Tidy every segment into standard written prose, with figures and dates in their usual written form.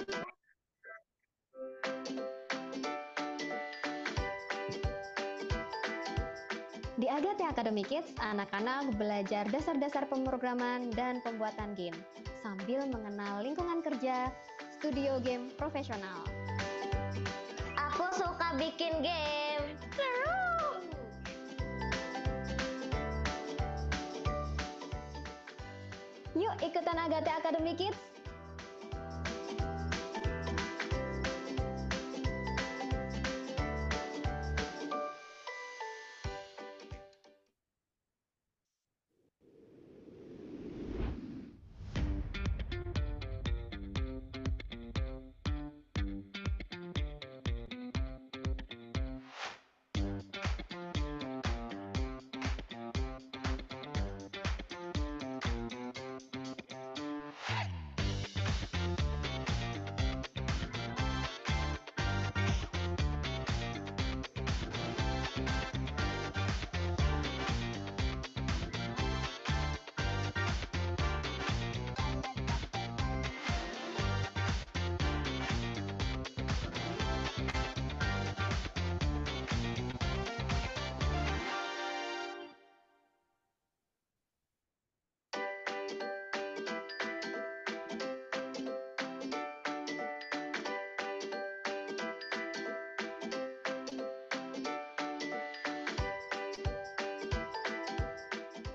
Di Agate Academy Kids, anak-anak belajar dasar-dasar pemrograman dan pembuatan game, sambil mengenal lingkungan kerja, studio game profesional. Aku suka bikin game. Seru! Yuk ikutan Agate Academy Kids!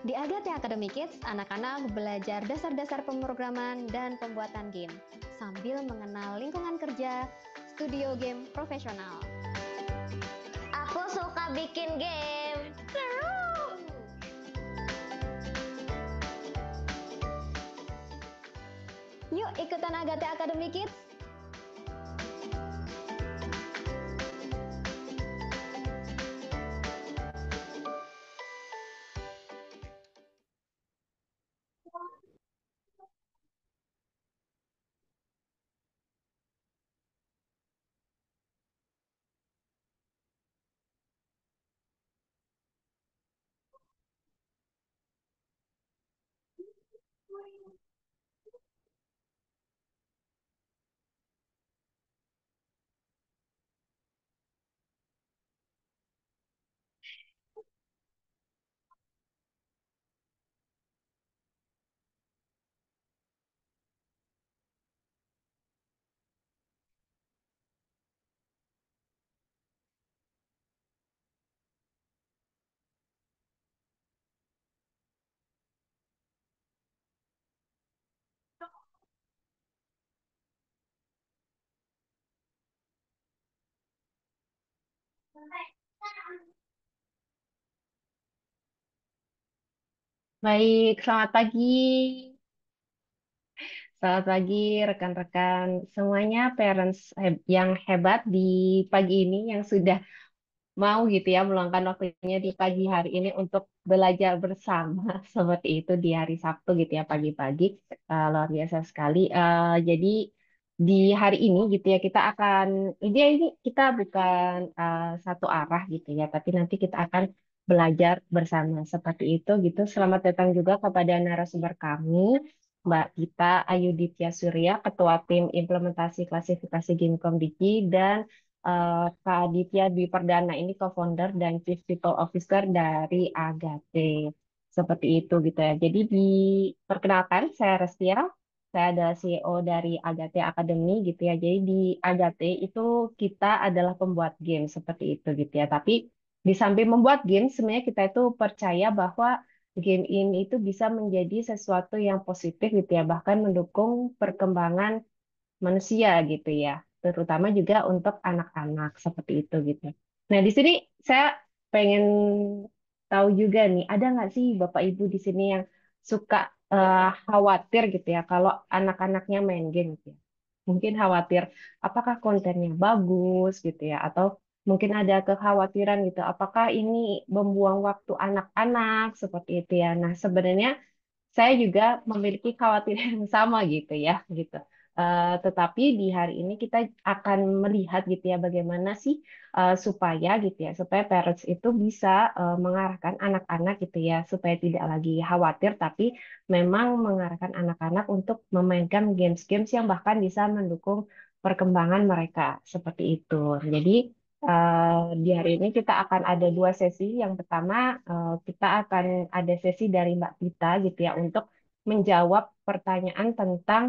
Di Agate Academy Kids, anak-anak belajar dasar-dasar pemrograman dan pembuatan game, sambil mengenal lingkungan kerja, studio game profesional. Aku suka bikin game. Seru! Yuk ikutan Agate Academy Kids! Baik, selamat pagi. Selamat pagi rekan-rekan semuanya, parents yang hebat di pagi ini yang sudah mau gitu ya meluangkan waktunya di pagi hari ini untuk belajar bersama seperti itu di hari Sabtu gitu ya pagi-pagi. Luar biasa sekali. Jadi di hari ini gitu ya kita akan ini kita bukan satu arah gitu ya, tapi nanti kita akan belajar bersama seperti itu gitu. Selamat datang juga kepada narasumber kami, Mbak Gita Ayuditya Surya, Ketua Tim Implementasi Klasifikasi Gamecom Diki, dan Kak Aditya Dwi Perdana ini co-founder dan Chief People Officer dari Agate. Seperti itu gitu ya. Jadi diperkenalkan, saya Restia, saya adalah CEO dari Agate Academy gitu ya. Jadi di Agate itu kita adalah pembuat game seperti itu gitu ya. Tapi di samping membuat game, sebenarnya kita itu percaya bahwa game ini itu bisa menjadi sesuatu yang positif gitu ya. Bahkan mendukung perkembangan manusia gitu ya, terutama juga untuk anak-anak seperti itu gitu. Nah, di sini saya pengen tahu juga nih, ada nggak sih Bapak Ibu di sini yang suka khawatir gitu ya kalau anak-anaknya main game gitu ya. Mungkin khawatir apakah kontennya bagus gitu ya, atau mungkin ada kekhawatiran gitu, apakah ini membuang waktu anak-anak seperti itu ya. Nah, sebenarnya saya juga memiliki khawatiran yang sama gitu ya, gitu. Tetapi di hari ini kita akan melihat gitu ya bagaimana sih supaya gitu ya supaya parents itu bisa mengarahkan anak-anak gitu ya supaya tidak lagi khawatir tapi memang mengarahkan anak-anak untuk memainkan games-games yang bahkan bisa mendukung perkembangan mereka seperti itu. Jadi di hari ini kita akan ada dua sesi. Yang pertama kita akan ada sesi dari Mbak Tita gitu ya untuk menjawab pertanyaan tentang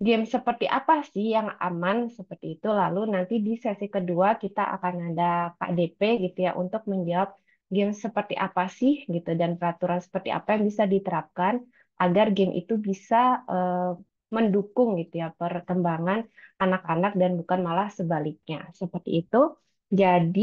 game seperti apa sih yang aman seperti itu. Lalu nanti di sesi kedua kita akan ada Kak DP gitu ya untuk menjawab game seperti apa sih gitu dan peraturan seperti apa yang bisa diterapkan agar game itu bisa mendukung gitu ya perkembangan anak-anak dan bukan malah sebaliknya. Seperti itu. Jadi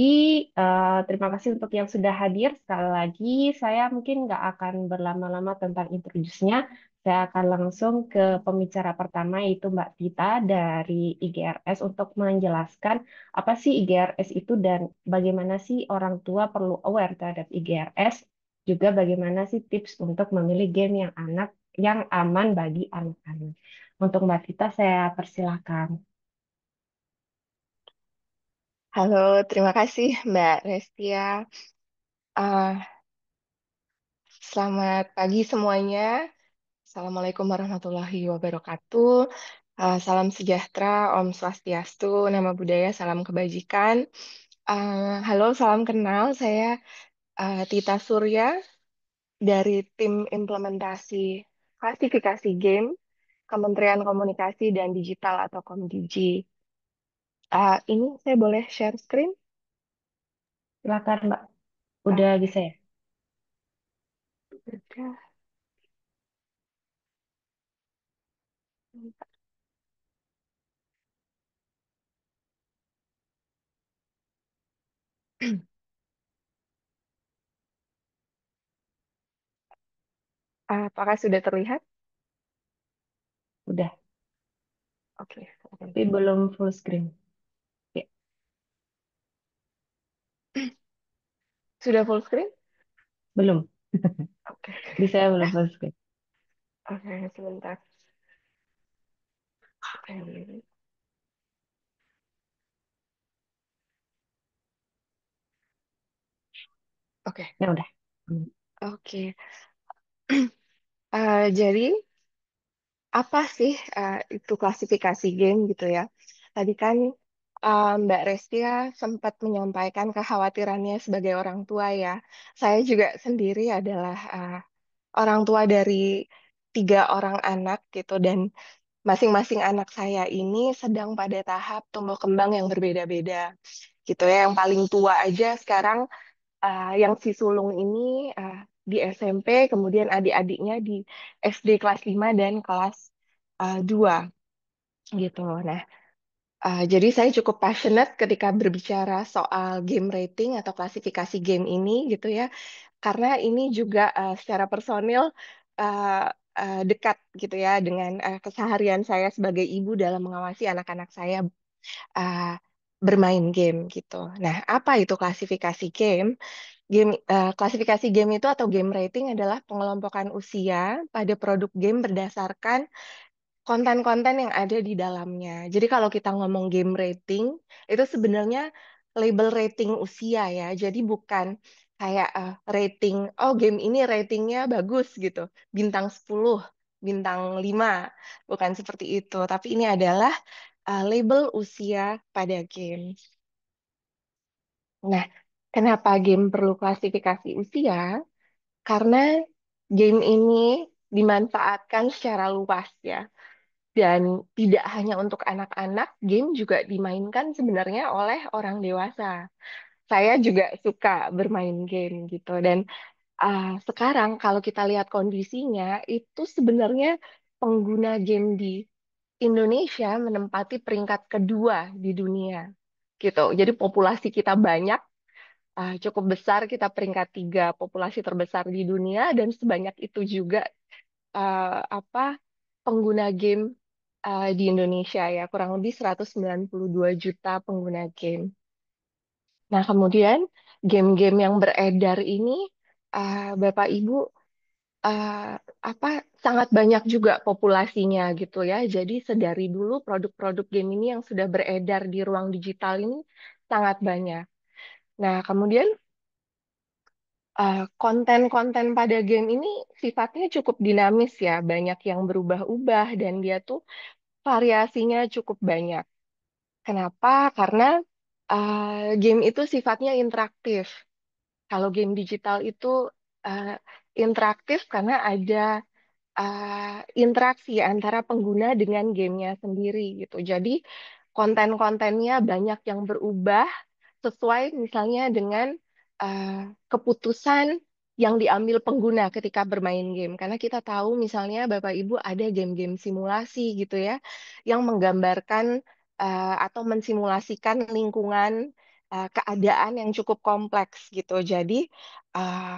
terima kasih untuk yang sudah hadir. Sekali lagi saya mungkin nggak akan berlama-lama tentang introduce-nya. Saya akan langsung ke pembicara pertama yaitu Mbak Tita dari IGRS untuk menjelaskan apa sih IGRS itu dan bagaimana sih orang tua perlu aware terhadap IGRS, juga bagaimana sih tips untuk memilih game yang aman bagi anak-anak. Untuk Mbak Tita saya persilahkan. Halo, terima kasih Mbak Restia. Ah, Selamat pagi semuanya. Assalamualaikum warahmatullahi wabarakatuh. Salam sejahtera, Om Swastiastu, Nama Budaya, Salam Kebajikan. Halo, salam kenal. Saya Tita Surya dari tim implementasi klasifikasi game Kementerian Komunikasi dan Digital atau Komdigi. Ini saya boleh share screen? Silakan Mbak. Udah Oke. bisa ya? Udah. Apakah sudah terlihat? Udah. Oke, oke. Tapi belum full screen. Ya, Sudah full screen? belum. Oke, Di saya belum full screen. oke, sebentar. Oke. Oke, Ya udah. Hmm. oke. Jadi apa sih itu klasifikasi game gitu ya? Tadi kan Mbak Restia sempat menyampaikan kekhawatirannya sebagai orang tua ya. Saya juga sendiri adalah orang tua dari 3 orang anak gitu dan masing-masing anak saya ini sedang pada tahap tumbuh kembang yang berbeda-beda gitu ya. Yang paling tua aja sekarang yang si sulung ini di SMP, kemudian adik-adiknya di SD kelas 5 dan kelas 2 gitu. Nah, jadi saya cukup passionate ketika berbicara soal game rating atau klasifikasi game ini gitu ya, karena ini juga secara personil uh, dekat gitu ya dengan keseharian saya sebagai ibu dalam mengawasi anak-anak saya uh, bermain game gitu. Nah, apa itu klasifikasi game? Klasifikasi game itu atau game rating adalah pengelompokan usia pada produk game berdasarkan konten-konten yang ada di dalamnya. Jadi kalau kita ngomong game rating, itu sebenarnya label rating usia ya. Jadi bukan kayak rating, oh game ini ratingnya bagus gitu, bintang 10, bintang 5. Bukan seperti itu. Tapi ini adalah label usia pada game. Nah, kenapa game perlu klasifikasi usia? Karena game ini dimanfaatkan secara luas ya. Dan tidak hanya untuk anak-anak, game juga dimainkan sebenarnya oleh orang dewasa. Saya juga suka bermain game gitu. Dan sekarang kalau kita lihat kondisinya, itu sebenarnya pengguna game di Indonesia menempati peringkat kedua di dunia. Gitu. Jadi populasi kita banyak, cukup besar, kita peringkat 3 populasi terbesar di dunia, dan sebanyak itu juga apa pengguna game di Indonesia ya, kurang lebih 192 juta pengguna game. Nah, kemudian game-game yang beredar ini, Bapak Ibu, uh, apa sangat banyak juga populasinya gitu ya. Jadi sedari dulu produk-produk game ini yang sudah beredar di ruang digital ini sangat banyak. Nah, kemudian konten-konten pada game ini sifatnya cukup dinamis ya, banyak yang berubah-ubah dan dia tuh variasinya cukup banyak. Kenapa? Karena game itu sifatnya interaktif. Kalau game digital itu uh, interaktif karena ada interaksi antara pengguna dengan gamenya sendiri gitu. Jadi konten-kontennya banyak yang berubah sesuai misalnya dengan keputusan yang diambil pengguna ketika bermain game. Karena kita tahu misalnya Bapak Ibu ada game-game simulasi gitu ya, yang menggambarkan atau mensimulasikan lingkungan keadaan yang cukup kompleks gitu. Jadi uh,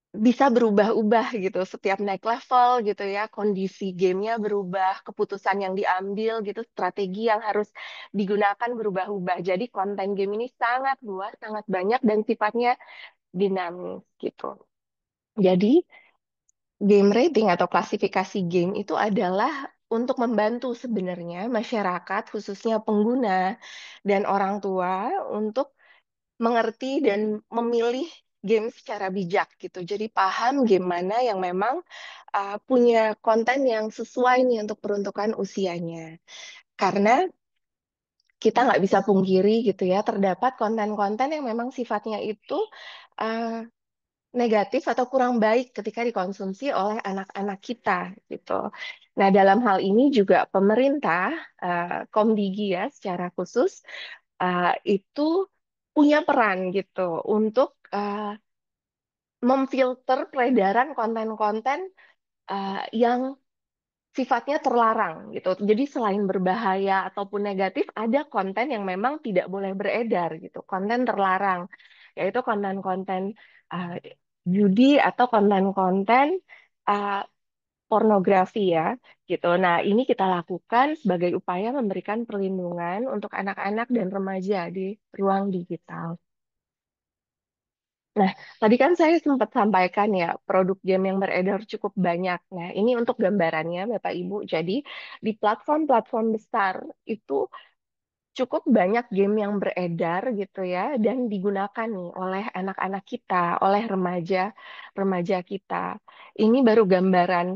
bisa berubah-ubah gitu setiap naik level gitu ya, kondisi gamenya berubah, keputusan yang diambil gitu, strategi yang harus digunakan berubah-ubah. Jadi konten game ini sangat luas, sangat banyak dan sifatnya dinamis gitu. Jadi game rating atau klasifikasi game itu adalah untuk membantu sebenarnya masyarakat khususnya pengguna dan orang tua untuk mengerti dan memilih game secara bijak gitu. Jadi paham game mana yang memang punya konten yang sesuai nih untuk peruntukan usianya. Karena kita nggak bisa pungkiri gitu ya, terdapat konten-konten yang memang sifatnya itu uh, negatif atau kurang baik ketika dikonsumsi oleh anak-anak kita gitu. Nah, dalam hal ini juga pemerintah, Komdigi ya secara khusus itu punya peran gitu untuk memfilter peredaran konten-konten yang sifatnya terlarang gitu. Jadi selain berbahaya ataupun negatif, ada konten yang memang tidak boleh beredar gitu, konten terlarang, yaitu konten-konten uh, judi atau konten-konten uh, pornografi ya gitu. Nah, ini kita lakukan sebagai upaya memberikan perlindungan untuk anak-anak dan remaja di ruang digital. Nah, tadi kan saya sempat sampaikan ya, produk game yang beredar cukup banyak. Nah, ini untuk gambarannya, Bapak Ibu. Jadi, di platform-platform besar itu cukup banyak game yang beredar gitu ya, dan digunakan nih oleh anak-anak kita, oleh remaja kita. Ini baru gambaran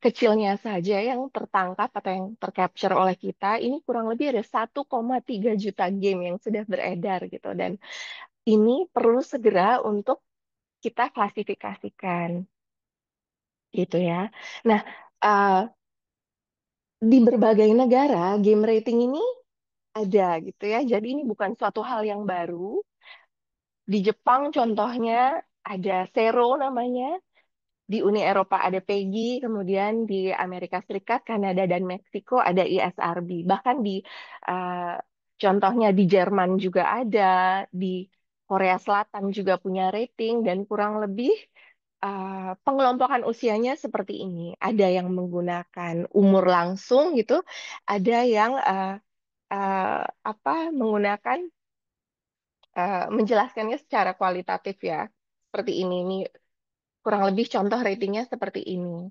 kecilnya saja yang tertangkap atau yang tercapture oleh kita. Ini kurang lebih ada 1,3 juta game yang sudah beredar gitu. Dan ini perlu segera untuk kita klasifikasikan gitu ya. Nah, uh, di berbagai negara game rating ini ada gitu ya. Jadi ini bukan suatu hal yang baru. Di Jepang contohnya ada Zero namanya, di Uni Eropa ada PEGI, kemudian di Amerika Serikat, Kanada dan Meksiko ada ISRB. Bahkan di uh, contohnya di Jerman juga ada, di Korea Selatan juga punya rating dan kurang lebih pengelompokan usianya seperti ini. Ada yang menggunakan umur langsung gitu, ada yang uh, apa menggunakan menjelaskannya secara kualitatif ya. Seperti ini. Ini kurang lebih contoh ratingnya seperti ini.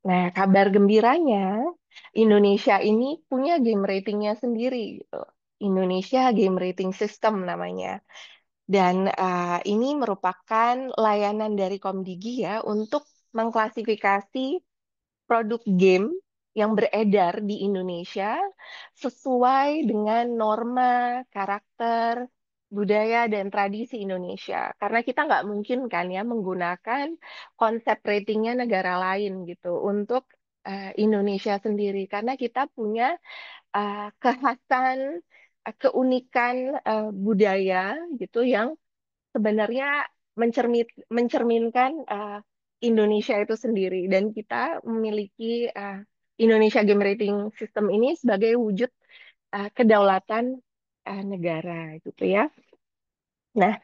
Nah, kabar gembiranya Indonesia ini punya game ratingnya sendiri gitu. Indonesia Game Rating System namanya. Dan ini merupakan layanan dari Komdigi ya untuk mengklasifikasi produk game yang beredar di Indonesia sesuai dengan norma, karakter, budaya, dan tradisi Indonesia. Karena kita nggak mungkin kan ya menggunakan konsep ratingnya negara lain gitu untuk Indonesia sendiri. Karena kita punya kekhasan, keunikan budaya gitu yang sebenarnya mencerminkan Indonesia itu sendiri dan kita memiliki Indonesia Game Rating System ini sebagai wujud kedaulatan negara gitu ya. Nah,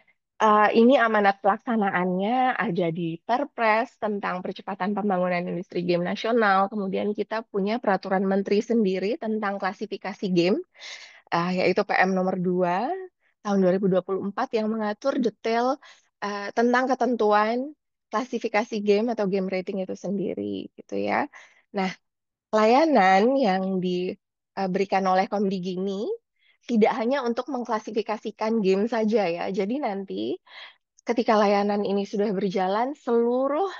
ini amanat pelaksanaannya ada di Perpres tentang percepatan pembangunan industri game nasional. Kemudian kita punya peraturan menteri sendiri tentang klasifikasi game yaitu PM nomor 2 tahun 2024 yang mengatur detail tentang ketentuan klasifikasi game atau game rating itu sendiri gitu ya. Nah, layanan yang diberikan oleh Komdigi ini tidak hanya untuk mengklasifikasikan game saja ya. Jadi nanti ketika layanan ini sudah berjalan, seluruh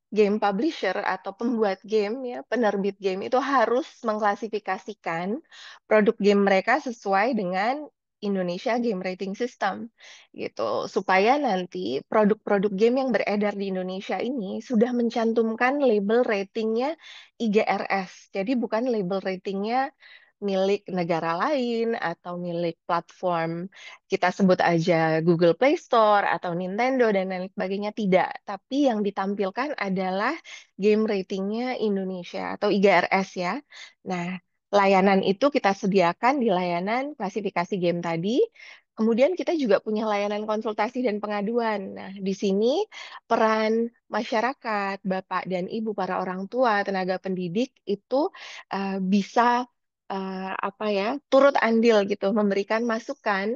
game publisher atau pembuat game ya, penerbit game itu harus mengklasifikasikan produk game mereka sesuai dengan Indonesia Game Rating System gitu supaya nanti produk-produk game yang beredar di Indonesia ini sudah mencantumkan label ratingnya IGRS. Jadi bukan label ratingnya milik negara lain atau milik platform kita sebut aja Google Play Store atau Nintendo dan lain sebagainya, tidak. Tapi yang ditampilkan adalah game ratingnya Indonesia atau IGRS ya. Nah, layanan itu kita sediakan di layanan klasifikasi game tadi. Kemudian kita juga punya layanan konsultasi dan pengaduan. Nah, di sini peran masyarakat, Bapak dan Ibu, para orang tua, tenaga pendidik itu bisa apa ya, turut andil gitu, memberikan masukan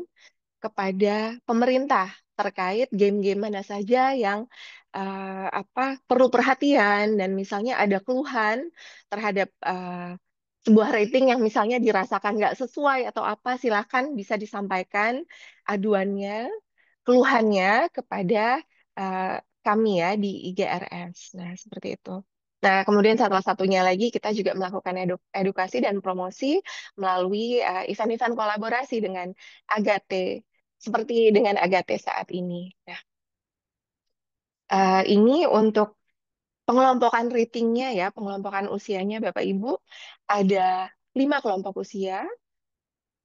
kepada pemerintah terkait game-game mana saja yang apa perlu perhatian dan misalnya ada keluhan terhadap sebuah rating yang misalnya dirasakan nggak sesuai atau apa, silakan bisa disampaikan aduannya, keluhannya kepada eh, kami ya di IGRS. Nah, seperti itu. Nah, kemudian salah satunya lagi kita juga melakukan edukasi dan promosi melalui event-event kolaborasi dengan Agate, seperti dengan Agate saat ini. Nah, ini untuk pengelompokan ratingnya ya, pengelompokan usianya Bapak Ibu, ada 5 kelompok usia,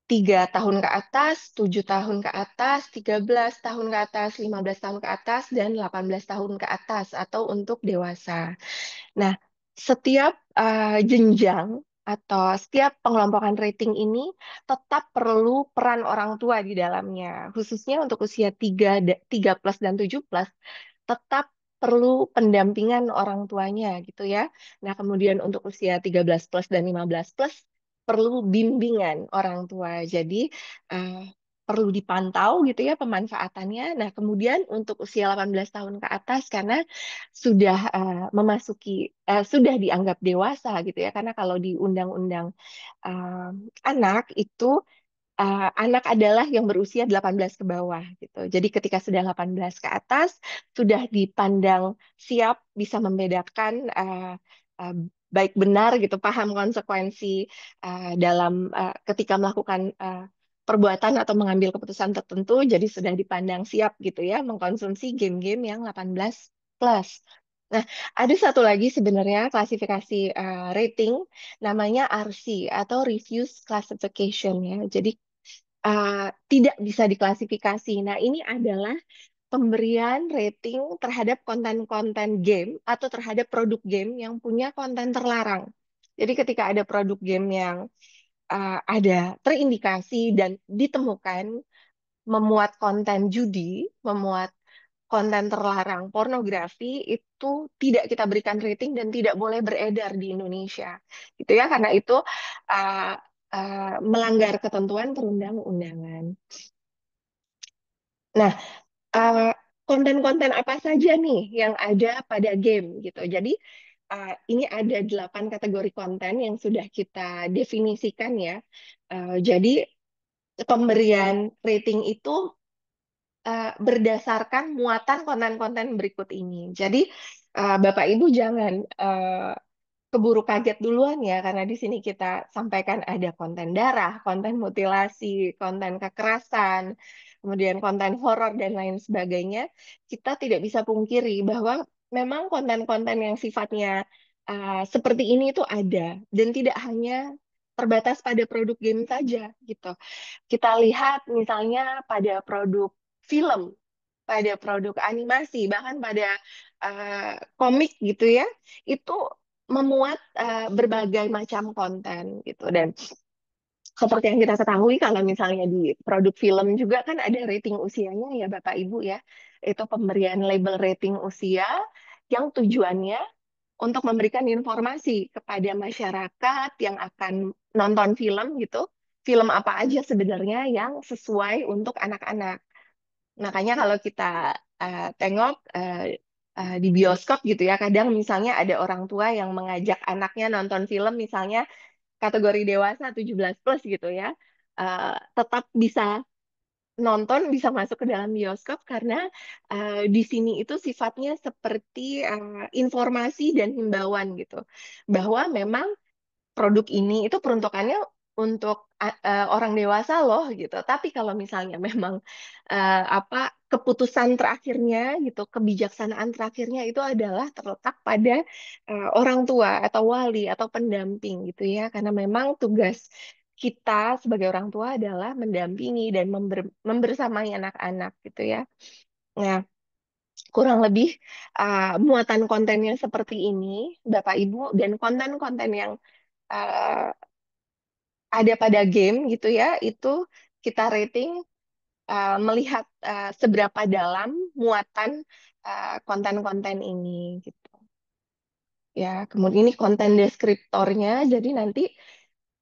3 tahun ke atas, 7 tahun ke atas, 13 tahun ke atas, 15 tahun ke atas, dan 18 tahun ke atas, atau untuk dewasa. Nah, setiap jenjang atau setiap pengelompokan rating ini tetap perlu peran orang tua di dalamnya, khususnya untuk usia 3 plus dan 7 plus, tetap perlu pendampingan orang tuanya gitu ya. Nah, kemudian untuk usia 13 plus dan 15 plus perlu bimbingan orang tua. Jadi eh, perlu dipantau gitu ya pemanfaatannya. Nah, kemudian untuk usia 18 tahun ke atas karena sudah sudah dianggap dewasa gitu ya. Karena kalau di undang-undang eh, anak itu anak adalah yang berusia 18 ke bawah gitu. Jadi ketika sudah 18 ke atas sudah dipandang siap bisa membedakan uh, baik benar gitu, paham konsekuensi dalam ketika melakukan perbuatan atau mengambil keputusan tertentu, jadi sudah dipandang siap gitu ya mengkonsumsi game-game yang 18 plus. Nah, ada satu lagi sebenarnya klasifikasi rating namanya RC atau Refuse Classification ya. Jadi tidak bisa diklasifikasi. Nah, ini adalah pemberian rating terhadap konten-konten game atau terhadap produk game yang punya konten terlarang. Jadi ketika ada produk game yang ada terindikasi dan ditemukan memuat konten judi, memuat konten terlarang pornografi, itu tidak kita berikan rating dan tidak boleh beredar di Indonesia. Gitu ya, karena itu uh, melanggar ketentuan perundang-undangan. Nah, uh, konten-konten apa saja nih yang ada pada game gitu. Jadi ini ada 8 kategori konten yang sudah kita definisikan ya. Jadi pemberian rating itu berdasarkan muatan konten-konten berikut ini. Jadi Bapak Ibu jangan keburu kaget duluan ya, karena di sini kita sampaikan ada konten darah, konten mutilasi, konten kekerasan, kemudian konten horor dan lain sebagainya. Kita tidak bisa pungkiri bahwa memang konten-konten yang sifatnya seperti ini itu ada dan tidak hanya terbatas pada produk game saja gitu. Kita lihat misalnya pada produk film, pada produk animasi, bahkan pada komik gitu ya, itu memuat berbagai macam konten gitu. Dan seperti yang kita ketahui kalau misalnya di produk film juga kan ada rating usianya ya Bapak Ibu ya. Itu pemberian label rating usia yang tujuannya untuk memberikan informasi kepada masyarakat yang akan nonton film gitu. Film apa aja sebenarnya yang sesuai untuk anak-anak. Makanya kalau kita tengok di bioskop gitu ya, kadang misalnya ada orang tua yang mengajak anaknya nonton film misalnya kategori dewasa 17 plus gitu ya, tetap bisa nonton, bisa masuk ke dalam bioskop karena di sini itu sifatnya seperti informasi dan himbauan gitu, bahwa memang produk ini itu peruntukannya untuk orang dewasa loh gitu. Tapi kalau misalnya memang apa keputusan terakhirnya gitu, kebijaksanaan terakhirnya itu adalah terletak pada orang tua atau wali atau pendamping gitu ya. Karena memang tugas kita sebagai orang tua adalah mendampingi dan membersamai anak-anak gitu ya. Nah, kurang lebih muatan kontennya seperti ini, Bapak Ibu, dan konten-konten yang uh, ada pada game gitu ya, itu kita rating melihat seberapa dalam muatan konten-konten ini gitu. Ya, kemudian ini konten deskriptornya, jadi nanti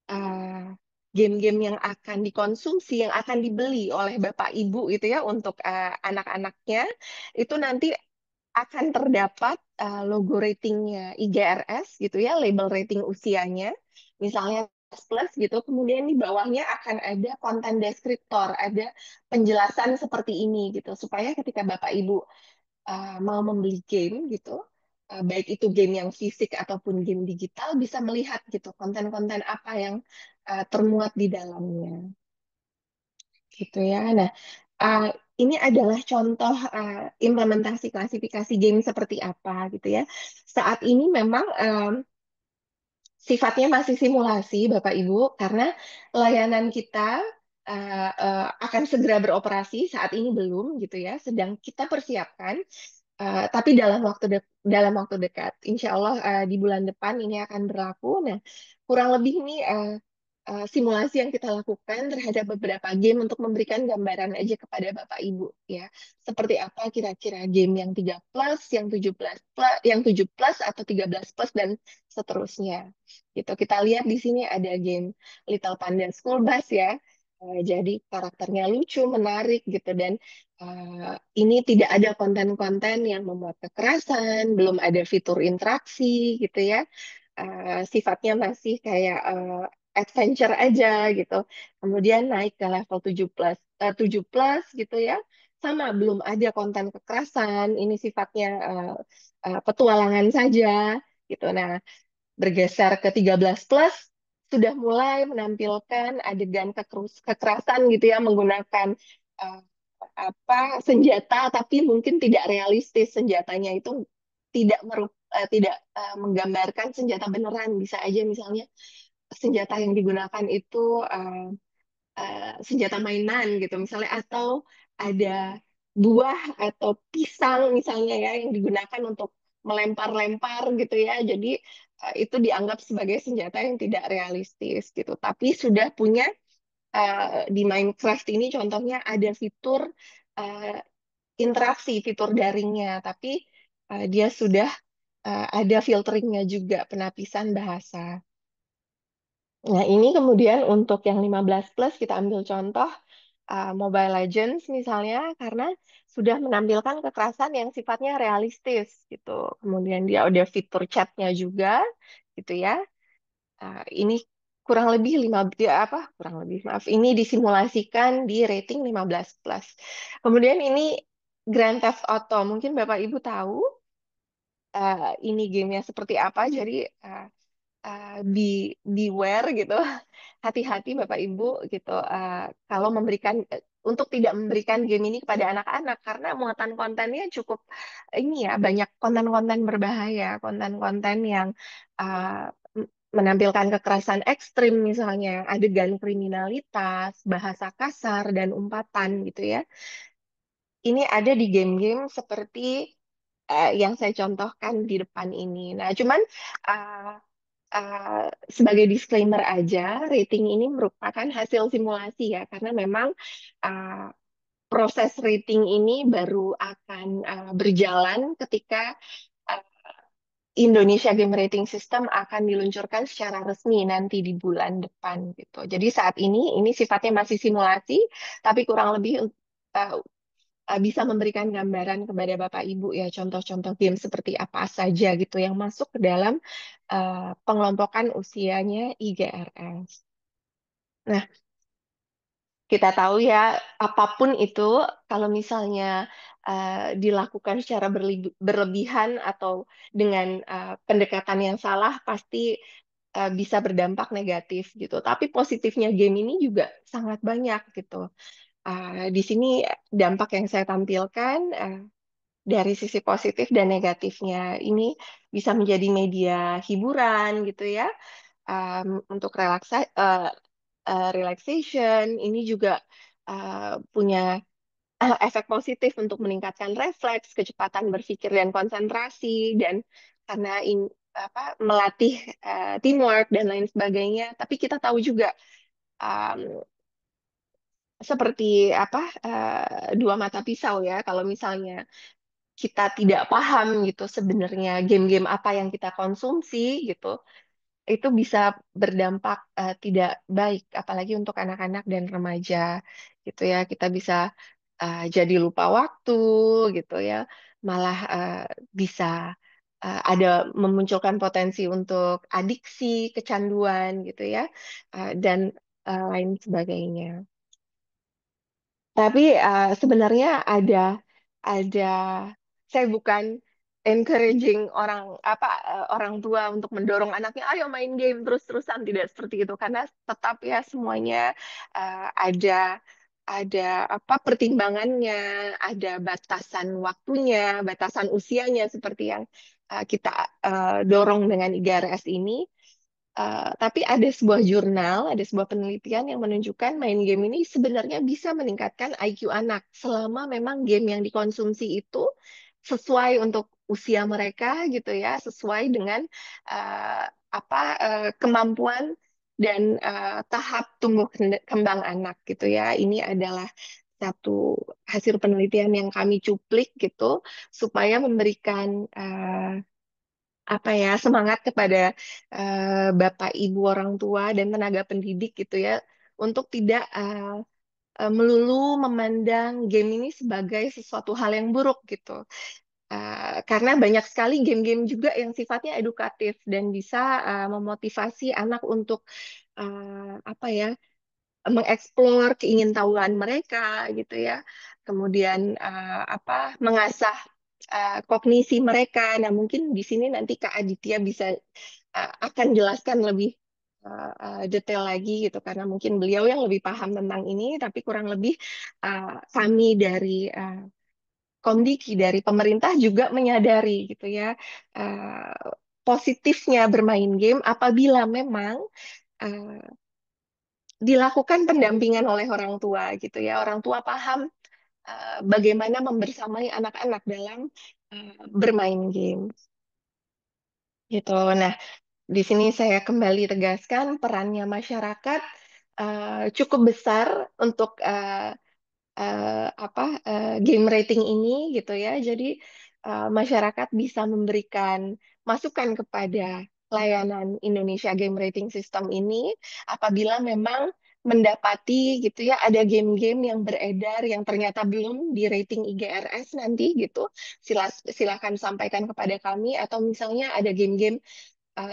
uh, game-game yang akan dikonsumsi, yang akan dibeli oleh Bapak Ibu itu ya untuk anak-anaknya, itu nanti akan terdapat logo ratingnya IGRS gitu ya, label rating usianya, misalnya plus gitu. Kemudian di bawahnya akan ada konten deskriptor, ada penjelasan seperti ini gitu, supaya ketika Bapak Ibu mau membeli game gitu, baik itu game yang fisik ataupun game digital, bisa melihat gitu konten-konten apa yang termuat di dalamnya gitu ya. Nah, uh, ini adalah contoh implementasi klasifikasi game seperti apa gitu ya. Saat ini memang sifatnya masih simulasi, Bapak Ibu, karena layanan kita akan segera beroperasi. Saat ini belum gitu ya, sedang kita persiapkan. Tapi dalam waktu dekat, insya Allah di bulan depan ini akan berlaku. Nah, kurang lebih ini simulasi yang kita lakukan terhadap beberapa game untuk memberikan gambaran aja kepada Bapak Ibu ya. Seperti apa kira-kira game yang 3 plus, yang 17 plus, yang 7 plus atau 13 plus dan seterusnya. Gitu. Kita lihat di sini ada game Little Panda School Bus ya. Jadi karakternya lucu, menarik gitu dan ini tidak ada konten-konten yang memuat kekerasan, belum ada fitur interaksi gitu ya. Sifatnya masih kayak adventure aja gitu. Kemudian naik ke level 7 plus gitu ya. Sama belum ada konten kekerasan, ini sifatnya petualangan saja gitu. Nah, bergeser ke 13 plus sudah mulai menampilkan adegan kekerasan gitu ya menggunakan uh, senjata tapi mungkin tidak realistis senjatanya itu tidak menggambarkan senjata beneran bisa aja misalnya senjata yang digunakan itu senjata mainan gitu misalnya atau ada buah atau pisang misalnya ya yang digunakan untuk melempar-lempar gitu ya. Jadi itu dianggap sebagai senjata yang tidak realistis gitu. Tapi sudah punya di Minecraft ini contohnya ada fitur uh, interaksi, fitur daringnya, tapi dia sudah ada filteringnya juga penapisan bahasa. Nah, ini kemudian untuk yang 15 plus kita ambil contoh Mobile Legends misalnya karena sudah menampilkan kekerasan yang sifatnya realistis gitu. Kemudian dia ada fitur chatnya juga gitu ya. Ini kurang lebih 5 dia apa? Kurang lebih maaf. Ini disimulasikan di rating 15 plus. Kemudian ini Grand Theft Auto. Mungkin Bapak Ibu tahu ini gamenya seperti apa. Jadi be beware gitu. Hati-hati Bapak Ibu gitu kalau memberikan untuk tidak memberikan game ini kepada anak-anak karena muatan kontennya cukup ini ya banyak konten-konten berbahaya, konten-konten yang uh, menampilkan kekerasan ekstrim misalnya, adegan kriminalitas, bahasa kasar dan umpatan gitu ya. Ini ada di game-game seperti yang saya contohkan di depan ini. Nah, cuman uh, sebagai disclaimer aja, rating ini merupakan hasil simulasi ya, karena memang uh, proses rating ini baru akan berjalan ketika uh, Indonesia Game Rating System akan diluncurkan secara resmi nanti di bulan depan gitu. Jadi saat ini sifatnya masih simulasi, tapi kurang lebih bisa memberikan gambaran kepada Bapak Ibu ya contoh-contoh game seperti apa saja gitu yang masuk ke dalam pengelompokan usianya IGRS. Nah, kita tahu ya, apapun itu, kalau misalnya dilakukan secara berlebihan atau dengan pendekatan yang salah, pasti bisa berdampak negatif gitu. Tapi positifnya game ini juga sangat banyak gitu. Di sini dampak yang saya tampilkan dari sisi positif dan negatifnya ini bisa menjadi media hiburan gitu ya, untuk relaxation. Ini juga punya efek positif untuk meningkatkan refleks, kecepatan berpikir dan konsentrasi, dan karena melatih teamwork dan lain sebagainya. Tapi kita tahu juga um, seperti dua mata pisau ya. Kalau misalnya kita tidak paham gitu sebenarnya game-game apa yang kita konsumsi gitu, itu bisa berdampak tidak baik, apalagi untuk anak-anak dan remaja gitu ya. Kita bisa jadi lupa waktu gitu ya, malah bisa ada memunculkan potensi untuk adiksi, kecanduan gitu ya, dan lain sebagainya. Tapi sebenarnya ada saya bukan encouraging orang tua untuk mendorong anaknya ayo main game terus-terusan, tidak seperti itu, karena tetap ya semuanya ada pertimbangannya, ada batasan waktunya, batasan usianya seperti yang kita dorong dengan IGRS ini. Tapi ada sebuah jurnal, ada sebuah penelitian yang menunjukkan main game ini sebenarnya bisa meningkatkan IQ anak selama memang game yang dikonsumsi itu sesuai untuk usia mereka gitu ya, sesuai dengan eh, kemampuan dan tahap tumbuh kembang anak gitu ya. Ini adalah satu hasil penelitian yang kami cuplik gitu supaya memberikan semangat kepada Bapak Ibu orang tua dan tenaga pendidik gitu ya untuk tidak melulu memandang game ini sebagai sesuatu hal yang buruk gitu. Karena banyak sekali game-game juga yang sifatnya edukatif dan bisa memotivasi anak untuk mengeksplor keingintahuan mereka gitu ya. Kemudian mengasah kognisi mereka. Nah, mungkin di sini nanti Kak Aditya bisa akan jelaskan lebih detail lagi gitu karena mungkin beliau yang lebih paham tentang ini, tapi kurang lebih kami dari Komdiki dari pemerintah juga menyadari gitu ya positifnya bermain game apabila memang uh, dilakukan pendampingan oleh orang tua gitu ya. Orang tua paham bagaimana membersamai anak-anak dalam bermain game gitu. Nah, di sini saya kembali tegaskan perannya masyarakat cukup besar untuk game rating ini gitu ya. Jadi masyarakat bisa memberikan masukan kepada layanan Indonesia Game Rating System ini apabila memang mendapati gitu ya ada game-game yang beredar yang ternyata belum di rating IGRS nanti gitu. Silakan sampaikan kepada kami atau misalnya ada game-game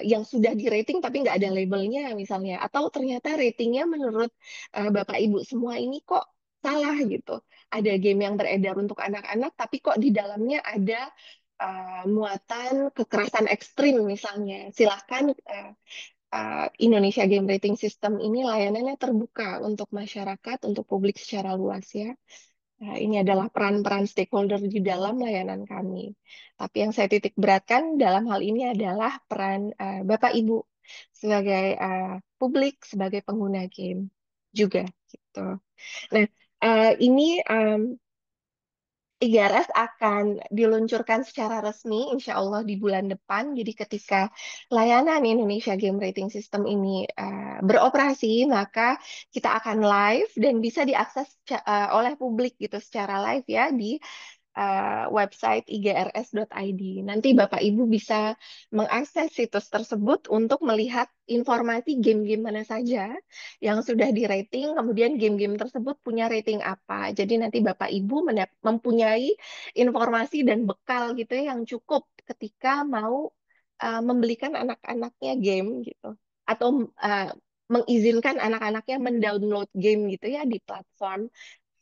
yang sudah di rating tapi nggak ada labelnya misalnya atau ternyata ratingnya menurut Bapak Ibu semua ini kok salah gitu. Ada game yang beredar untuk anak-anak tapi kok di dalamnya ada muatan kekerasan ekstrim misalnya. Silahkan Indonesia Game Rating System ini layanannya terbuka untuk masyarakat, untuk publik secara luas ya. Nah, ini adalah peran-peran stakeholder di dalam layanan kami. Tapi yang saya titik beratkan dalam hal ini adalah peran Bapak Ibu sebagai publik, sebagai pengguna game juga gitu. Nah, ini IGRS akan diluncurkan secara resmi insya Allah di bulan depan. Jadi ketika layanan Indonesia Game Rating System ini beroperasi, maka kita akan live dan bisa diakses oleh publik gitu secara live ya di website igrs.id. Nanti Bapak Ibu bisa mengakses situs tersebut untuk melihat informasi game-game mana saja yang sudah di rating, kemudian game-game tersebut punya rating apa. Jadi nanti Bapak Ibu mempunyai informasi dan bekal gitu ya yang cukup ketika mau membelikan anak-anaknya game gitu. Atau mengizinkan anak-anaknya mendownload game gitu ya di platform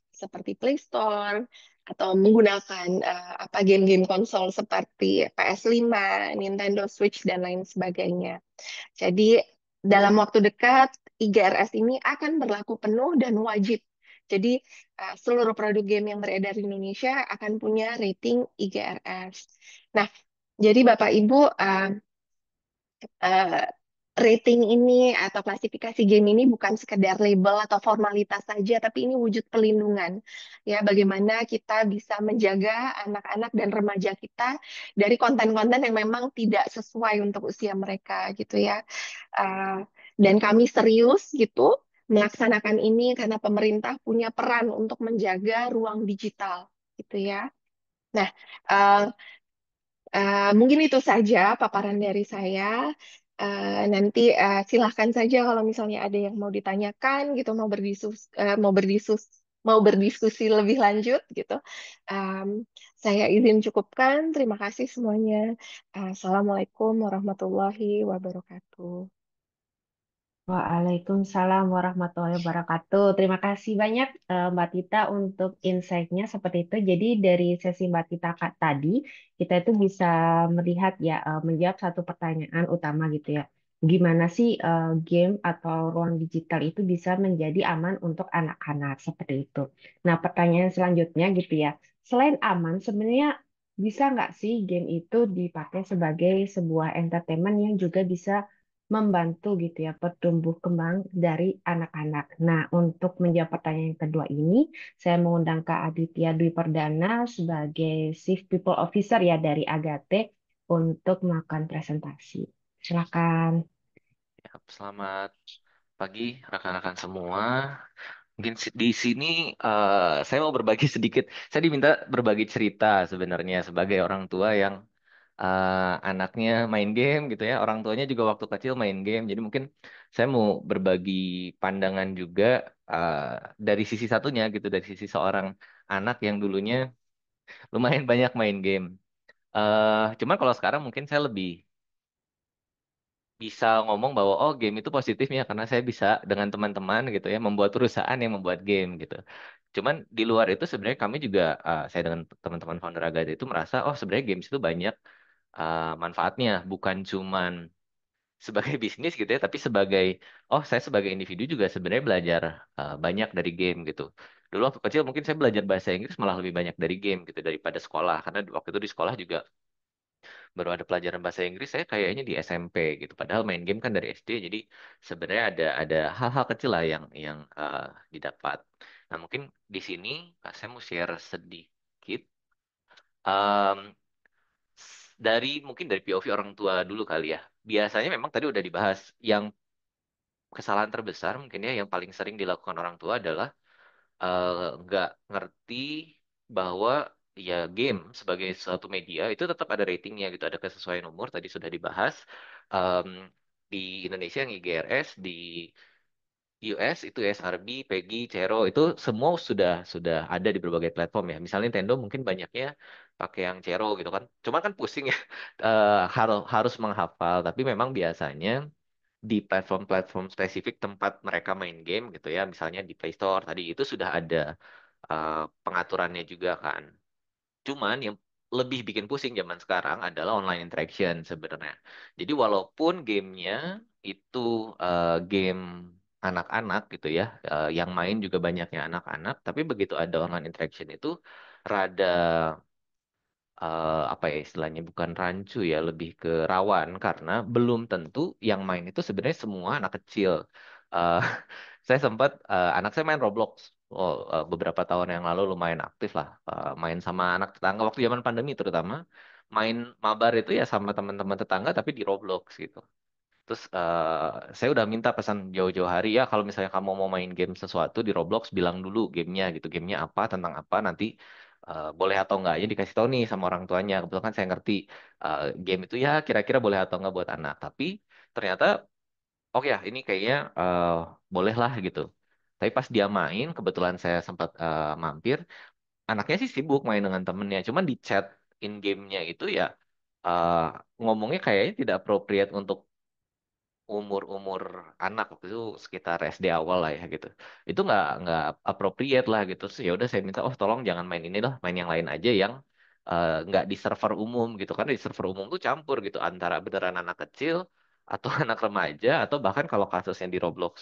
seperti Play Store atau menggunakan apa game-game konsol seperti PS5, Nintendo Switch dan lain sebagainya. Jadi dalam waktu dekat IGRS ini akan berlaku penuh dan wajib. Jadi seluruh produk game yang beredar di Indonesia akan punya rating IGRS. Nah, jadi Bapak Ibu eh, rating ini atau klasifikasi game ini bukan sekedar label atau formalitas saja, tapi ini wujud pelindungan. Ya, bagaimana kita bisa menjaga anak-anak dan remaja kita dari konten-konten yang memang tidak sesuai untuk usia mereka gitu ya. Eh, dan kami serius gitu melaksanakan ini karena pemerintah punya peran untuk menjaga ruang digital gitu ya. Nah, eh, mungkin itu saja paparan dari saya. Nanti silahkan saja kalau misalnya ada yang mau ditanyakan gitu, mau berdiskusi lebih lanjut gitu. Em, saya izin cukupkan. Terima kasih semuanya. Assalamualaikum warahmatullahi wabarakatuh. Waalaikumsalam warahmatullahi wabarakatuh. Terima kasih banyak Mbak Tita untuk insight-nya seperti itu. Jadi dari sesi Mbak Tita tadi, kita itu bisa melihat ya, menjawab satu pertanyaan utama gitu ya. Gimana sih game atau ruang digital itu bisa menjadi aman untuk anak-anak seperti itu. Nah, pertanyaan selanjutnya gitu ya. Selain aman, sebenarnya bisa nggak sih game itu dipakai sebagai sebuah entertainment yang juga bisa membantu gitu ya pertumbuh kembang dari anak-anak. Nah, untuk menjawab pertanyaan yang kedua ini, saya mengundang Kak Aditya Dwi Perdana sebagai Chief People Officer ya dari Agate untuk melakukan presentasi. Silakan. Ya, selamat pagi rekan-rekan semua. Mungkin di sini saya mau berbagi sedikit. Saya diminta berbagi cerita sebenarnya sebagai orang tua yang anaknya main game gitu ya. Orang tuanya juga waktu kecil main game. Jadi mungkin saya mau berbagi pandangan juga eh, dari sisi satunya gitu, dari sisi seorang anak yang dulunya lumayan banyak main game. Cuman kalau sekarang mungkin saya lebih bisa ngomong bahwa oh game itu positifnya karena saya bisa dengan teman-teman gitu ya membuat perusahaan yang membuat game gitu. Cuman di luar itu sebenarnya kami juga saya dengan teman-teman founder Agate itu merasa oh sebenarnya games itu banyak manfaatnya bukan cuman sebagai bisnis gitu ya tapi sebagai oh saya sebagai individu juga sebenarnya belajar banyak dari game gitu. Dulu waktu kecil mungkin saya belajar bahasa Inggris malah lebih banyak dari game gitu daripada sekolah karena waktu itu di sekolah juga baru ada pelajaran bahasa Inggris saya kayaknya di SMP gitu. Padahal main game kan dari SD, jadi sebenarnya ada hal-hal kecil lah yang didapat. Nah mungkin di sini saya mau share sedikit Em, dari mungkin dari POV orang tua dulu kali ya. Biasanya memang tadi udah dibahas yang kesalahan terbesar mungkin ya yang paling sering dilakukan orang tua adalah nggak ngerti bahwa ya game sebagai suatu media itu tetap ada ratingnya gitu, ada kesesuaian umur tadi sudah dibahas. Em, di Indonesia yang IGRS, di US itu SRB, PEGI, Cero itu semua sudah ada di berbagai platform ya. Misalnya Nintendo mungkin banyaknya pakai yang Cero gitu kan. Cuma kan pusing ya harus menghafal. Tapi memang biasanya di platform-platform spesifik tempat mereka main game gitu ya, misalnya di Play Store tadi itu sudah ada pengaturannya juga kan. Cuman yang lebih bikin pusing zaman sekarang adalah online interaction sebenarnya. Jadi walaupun gamenya itu game anak-anak gitu ya, yang main juga banyaknya anak-anak, tapi begitu ada online interaction itu rada apa ya istilahnya bukan rancu ya lebih ke rawan karena belum tentu yang main itu sebenarnya semua anak kecil. Eh, saya sempat anak saya main Roblox beberapa tahun yang lalu lumayan aktif lah main sama anak tetangga waktu zaman pandemi terutama main mabar itu ya sama teman-teman tetangga tapi di Roblox gitu. Terus saya udah minta pesan jauh-jauh hari ya kalau misalnya kamu mau main game sesuatu di Roblox bilang dulu gamenya gitu gamenya apa tentang apa nanti boleh atau enggaknya dikasih tahu nih sama orang tuanya. Kebetulan kan saya ngerti game itu ya kira-kira boleh atau enggak buat anak. Tapi ternyata oke ya ini kayaknya boleh lah gitu. Tapi pas dia main, kebetulan saya sempat mampir, anaknya sih sibuk main dengan temennya. Cuman di chat in game-nya itu ya eh, ngomongnya kayaknya tidak appropriate untuk umur-umur anak waktu itu sekitar SD awal lah ya gitu. Itu nggak appropriate lah gitu. Terus ya udah saya minta oh tolong jangan main ini lah, main yang lain aja yang nggak di server umum gitu. Karena di server umum tuh campur gitu antara beneran anak kecil atau anak remaja atau bahkan kalau kasusnya di Roblox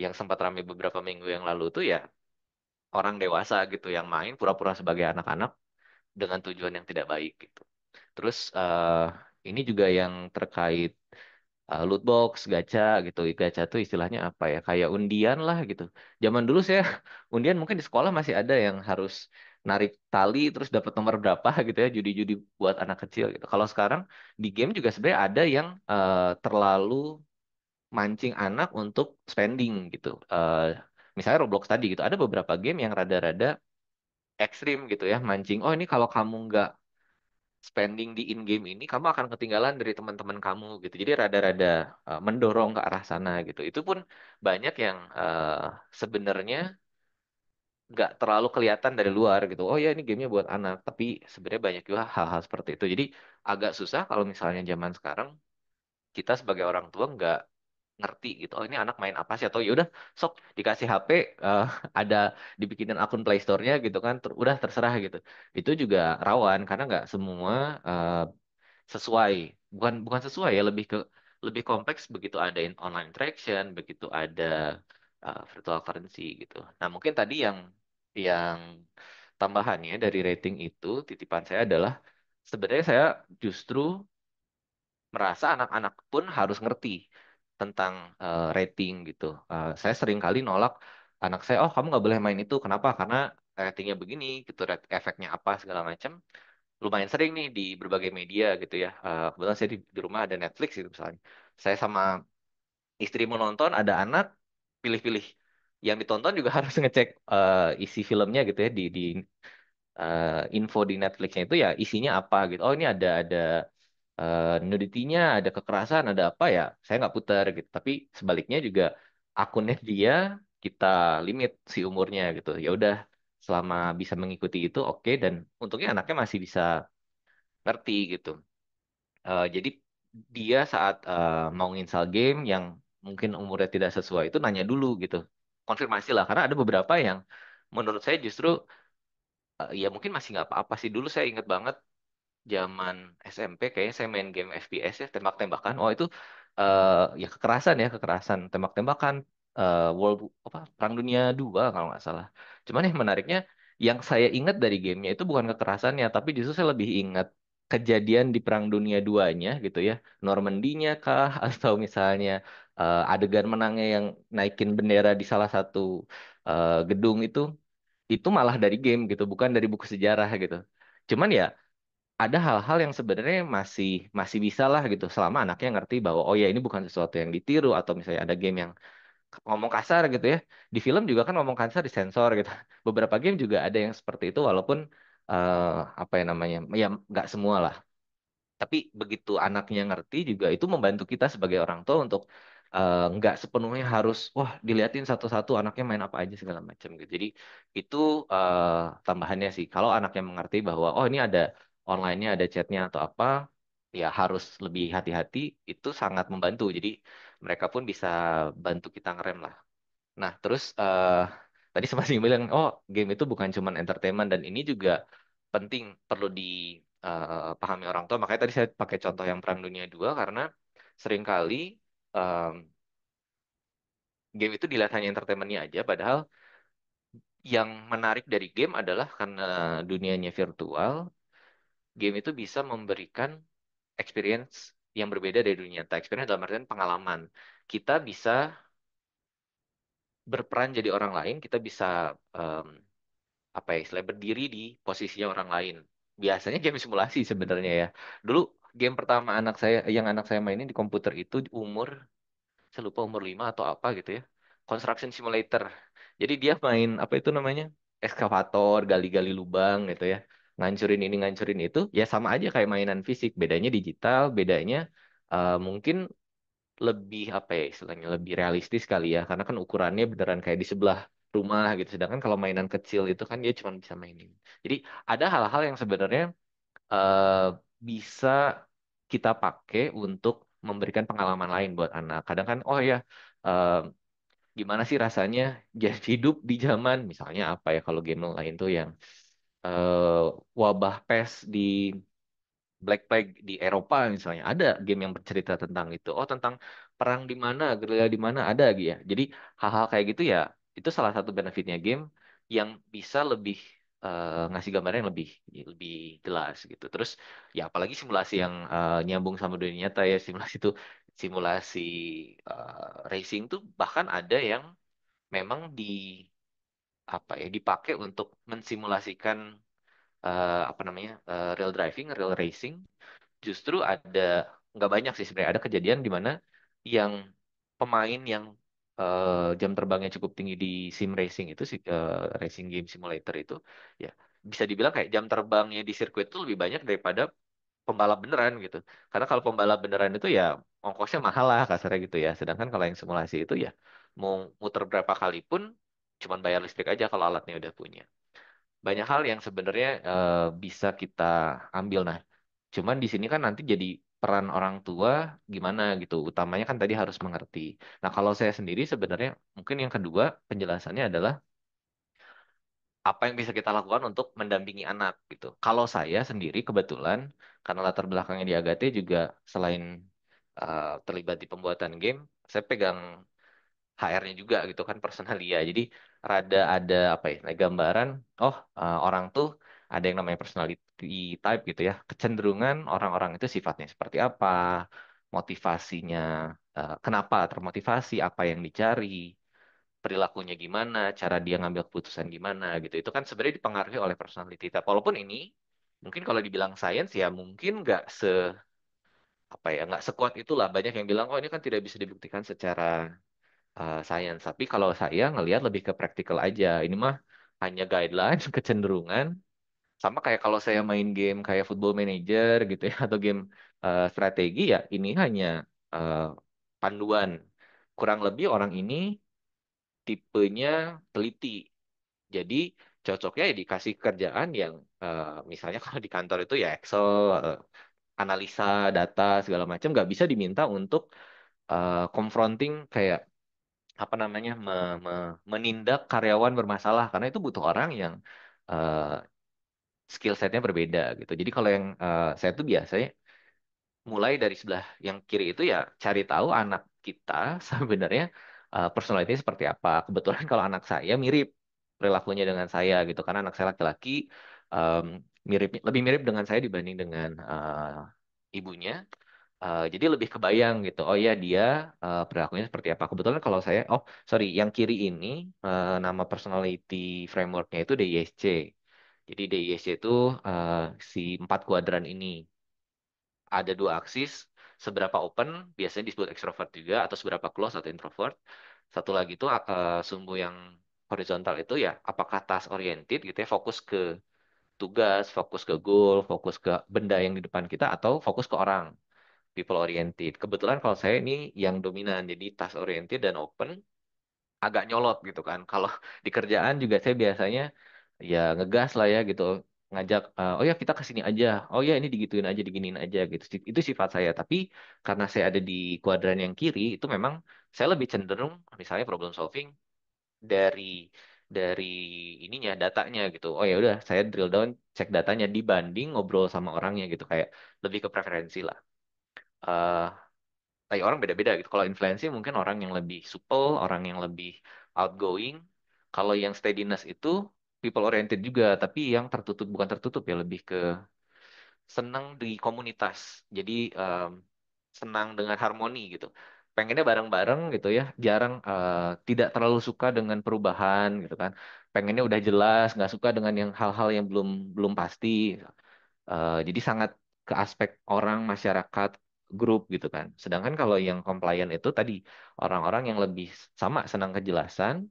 yang sempat ramai beberapa minggu yang lalu tuh ya orang dewasa gitu yang main pura-pura sebagai anak-anak dengan tujuan yang tidak baik gitu. Terus ini juga yang terkait loot box, gacha gitu. Gacha tuh istilahnya apa ya? Kayak undian lah gitu. Zaman dulu saya undian mungkin di sekolah masih ada yang harus narik tali terus dapat nomor berapa gitu ya, judi-judi buat anak kecil gitu. Kalau sekarang di game juga sebenarnya ada yang terlalu mancing anak untuk spending gitu. Misalnya Roblox tadi gitu. Ada beberapa game yang rada-rada ekstrim gitu ya, mancing. Oh ini kalau kamu nggak spending di in-game ini kamu akan ketinggalan dari teman-teman kamu gitu. Jadi rada-rada mendorong ke arah sana gitu. Itu pun banyak yang sebenarnya nggak terlalu kelihatan dari luar gitu. Oh ya ini gamenya buat anak, tapi sebenarnya banyak juga hal-hal seperti itu. Jadi agak susah kalau misalnya zaman sekarang kita sebagai orang tua nggak ngerti gitu. Oh ini anak main apa sih? Atau ya udah sok dikasih HP eh, ada dibikinin akun Play Store-nya gitu kan. Udah terserah gitu. Itu juga rawan karena nggak semua sesuai bukan bukan sesuai ya lebih kompleks begitu ada online interaction begitu ada virtual currency gitu. Nah mungkin tadi yang tambahannya dari rating itu titipan saya adalah sebenarnya saya justru merasa anak-anak pun harus ngerti tentang rating gitu. Saya sering kali nolak anak saya, oh kamu nggak boleh main itu, kenapa? Karena ratingnya begini, gitu, efeknya apa segala macam lumayan sering nih di berbagai media gitu ya. Kebetulan saya di rumah ada Netflix gitu misalnya. Saya sama istri mau nonton, ada anak, pilih-pilih. Yang ditonton juga harus ngecek isi filmnya gitu ya di info di Netflixnya itu ya isinya apa gitu. Oh ini ada nudity-nya, ada kekerasan, ada apa ya? Saya nggak putar gitu. Tapi sebaliknya juga akunnya dia kita limit si umurnya gitu. Ya udah selama bisa mengikuti itu oke dan untungnya anaknya masih bisa ngerti gitu. Jadi dia saat mau install game yang mungkin umurnya tidak sesuai itu nanya dulu gitu. Konfirmasi lah karena ada beberapa yang menurut saya justru ya mungkin masih nggak apa-apa sih. Dulu saya ingat banget zaman SMP kayaknya saya main game FPS ya tembak-tembakan. Oh itu ya kekerasan tembak-tembakan World apa Perang Dunia 2 kalau nggak salah. Cuman yang menariknya yang saya ingat dari gamenya itu bukan kekerasannya tapi justru saya lebih ingat kejadian di Perang Dunia 2-nya gitu ya. Normandinya kah atau misalnya adegan menangnya yang naikin bendera di salah satu gedung itu malah dari game gitu bukan dari buku sejarah gitu. Cuman ya ada hal-hal yang sebenarnya masih masih bisa lah gitu selama anaknya ngerti bahwa oh ya ini bukan sesuatu yang ditiru atau misalnya ada game yang ngomong kasar gitu ya di film juga kan ngomong kasar disensor gitu beberapa game juga ada yang seperti itu walaupun apa ya namanya ya nggak semua lah tapi begitu anaknya ngerti juga itu membantu kita sebagai orang tua untuk nggak sepenuhnya harus wah diliatin satu-satu anaknya main apa aja segala macam gitu. Jadi itu tambahannya sih. Kalau anaknya mengerti bahwa oh ini ada online-nya, ada chatnya atau apa, ya harus lebih hati-hati. Itu sangat membantu. Jadi mereka pun bisa bantu kita ngerem lah. Nah terus tadi sempat sih bilang oh game itu bukan cuma entertainment dan ini juga penting perlu dipahami orang tua. Makanya tadi saya pakai contoh yang Perang Dunia 2 karena seringkali em, game itu dilihat hanya entertainmentnya aja, padahal yang menarik dari game adalah karena dunianya virtual, game itu bisa memberikan experience yang berbeda dari dunia nyata. Experience dalam artian pengalaman. Kita bisa berperan jadi orang lain, kita bisa em, apa ya istilahnya berdiri di posisinya orang lain. Biasanya game simulasi sebenarnya ya. Dulu game pertama anak saya mainin di komputer itu saya lupa umur 5 atau apa gitu ya. Construction Simulator. Jadi dia main apa itu namanya? eskavator, gali-gali lubang gitu ya, ngancurin ini ngancurin itu, ya sama aja kayak mainan fisik, bedanya digital, bedanya mungkin lebih apa ya istilahnya lebih realistis kali ya, karena kan ukurannya beneran kayak di sebelah rumah gitu, sedangkan kalau mainan kecil itu kan dia cuma bisa mainin. Jadi ada hal-hal yang sebenarnya eh, bisa kita pakai untuk memberikan pengalaman lain buat anak. Kadang kan, oh ya, eh, gimana sih rasanya jadi hidup di zaman misalnya apa ya kalau game lain tuh yang eh, wabah pes di Black Plague di Eropa misalnya ada game yang bercerita tentang itu. Oh, tentang perang di mana, gerilya di mana ada gitu ya. Jadi hal-hal kayak gitu ya, itu salah satu benefitnya game yang bisa lebih ngasih gambaran yang lebih lebih jelas gitu. Terus ya apalagi simulasi yang nyambung sama dunia nyata ya, simulasi itu simulasi racing tuh bahkan ada yang memang di apa ya dipakai untuk mensimulasikan apa namanya real driving, real racing. Justru ada nggak banyak sih sebenarnya ada kejadian di mana yang pemain yang jam terbangnya cukup tinggi di sim racing itu racing game simulator itu ya bisa dibilang kayak jam terbangnya di sirkuit itu lebih banyak daripada pembalap beneran gitu. Karena kalau pembalap beneran itu ya ongkosnya mahal lah kasarnya gitu ya. Sedangkan kalau yang simulasi itu ya mau muter berapa kali pun cuman bayar listrik aja kalau alatnya udah punya. Banyak hal yang sebenarnya bisa kita ambil. Nah, cuman di sini kan nanti jadi peran orang tua gimana gitu. Utamanya kan tadi harus mengerti. Nah, kalau saya sendiri sebenarnya mungkin yang kedua penjelasannya adalah apa yang bisa kita lakukan untuk mendampingi anak gitu. Kalau saya sendiri kebetulan karena latar belakangnya di Agate juga selain terlibat di pembuatan game, saya pegang HR-nya juga gitu kan personalia. Jadi rada ada apa ya, gambaran oh orang tuh ada yang namanya personality type gitu ya. Kecenderungan orang-orang itu sifatnya seperti apa, motivasinya kenapa termotivasi, apa yang dicari, perilakunya gimana, cara dia ngambil keputusan gimana gitu. Itu kan sebenarnya dipengaruhi oleh personality type. Walaupun ini mungkin kalau dibilang science ya mungkin nggak apa ya nggak sekuat itulah. Banyak yang bilang oh ini kan tidak bisa dibuktikan secara science. Tapi kalau saya ngelihat lebih ke praktikal aja. Ini mah hanya guideline, kecenderungan. Sama kayak kalau saya main game kayak Football Manager gitu ya, atau game strategi ya, ini hanya eh, panduan. Kurang lebih orang ini tipenya teliti. Jadi cocoknya ya dikasih kerjaan yang misalnya kalau di kantor itu ya Excel, analisa data segala macam, nggak bisa diminta untuk confronting kayak apa namanya menindak karyawan bermasalah karena itu butuh orang yang eh, skill setnya berbeda gitu. Jadi kalau yang saya tuh biasanya mulai dari sebelah yang kiri itu ya cari tahu anak kita sebenarnya personality seperti apa. Kebetulan kalau anak saya mirip perilakunya dengan saya gitu karena anak saya laki-laki em, mirip lebih mirip dengan saya dibanding dengan ibunya. Jadi lebih kebayang gitu. Oh ya dia perilakunya seperti apa. Kebetulan kalau saya, oh sorry, yang kiri ini nama personality frameworknya itu DISC. Jadi DISC itu eh, si 4 kuadran ini ada 2 aksis. Seberapa open biasanya disebut extrovert juga atau seberapa close atau introvert. Satu lagi itu sumbu yang horizontal itu ya apakah task oriented gitu ya fokus ke tugas, fokus ke goal, fokus ke benda yang di depan kita atau fokus ke orang people oriented. Kebetulan kalau saya ini yang dominan, jadi task oriented dan open agak nyolot gitu kan. Kalau di kerjaan juga saya biasanya ya ngegas lah ya gitu, ngajak oh ya kita ke sini aja, oh ya ini digituin aja, diginiin aja gitu. Itu sifat saya. Tapi karena saya ada di kuadran yang kiri, itu memang saya lebih cenderung misalnya problem solving dari dari ininya datanya gitu. Oh ya udah saya drill down cek datanya dibanding ngobrol sama orangnya gitu kayak lebih ke preferensi lah. Eh, kayak orang beda-beda gitu. Kalau influensi mungkin orang yang lebih supel, orang yang lebih outgoing. Kalau yang steadiness itu people oriented juga, tapi yang tertutup bukan tertutup ya lebih ke senang di komunitas. Jadi senang dengan harmoni gitu. Pengennya bareng-bareng gitu ya, jarang tidak terlalu suka dengan perubahan gitu kan. Pengennya udah jelas, nggak suka dengan yang hal-hal yang belum belum pasti. Jadi sangat ke aspek orang, masyarakat, grup gitu kan. Sedangkan kalau yang compliant itu tadi orang-orang yang lebih sama senang kejelasan,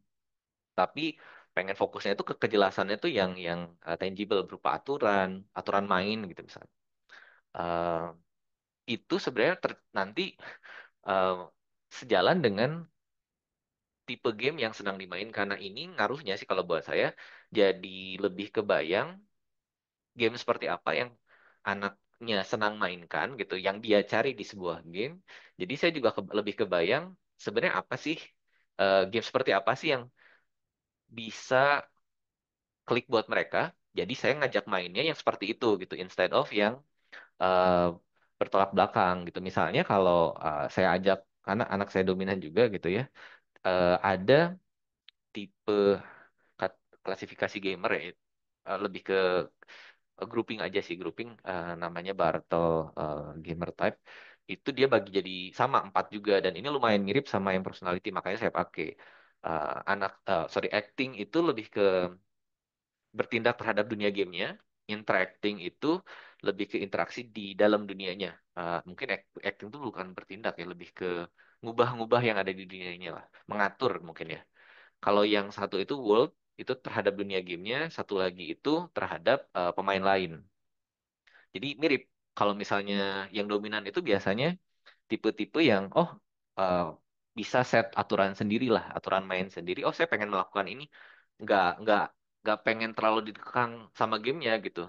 tapi pengen fokusnya itu ke kejelasannya tuh yang tangible berupa aturan, aturan main gitu misalnya. Eh, itu sebenarnya nanti eh, sejalan dengan tipe game yang sedang dimain karena ini ngaruhnya sih kalau buat saya jadi lebih kebayang game seperti apa yang anaknya senang mainkan gitu, yang dia cari di sebuah game. Jadi saya juga lebih kebayang sebenarnya apa sih game seperti apa sih yang bisa klik buat mereka. Jadi saya ngajak mainnya yang seperti itu gitu, instead of yang eh, bertolak belakang gitu. Misalnya kalau saya ajak anak saya dominan juga gitu ya, ada tipe klasifikasi gamer ya, lebih ke grouping aja sih, grouping namanya Bartle gamer type. Itu dia bagi jadi sama 4 juga dan ini lumayan mirip sama yang personality, makanya saya pakai sorry, acting itu lebih ke bertindak terhadap dunia gamenya, interacting itu lebih ke interaksi di dalam dunianya. Mungkin acting itu bukan bertindak ya, lebih ke ngubah-ngubah yang ada di dunianya lah, mengatur mungkin ya. Kalau yang satu itu world, itu terhadap dunia gamenya, satu lagi itu terhadap pemain lain. Jadi mirip. Kalau misalnya yang dominan itu biasanya tipe-tipe yang eh, bisa set aturan sendiri lah, aturan main sendiri. Oh, saya pengen melakukan ini, nggak nggak pengen terlalu dikekang sama gamenya gitu.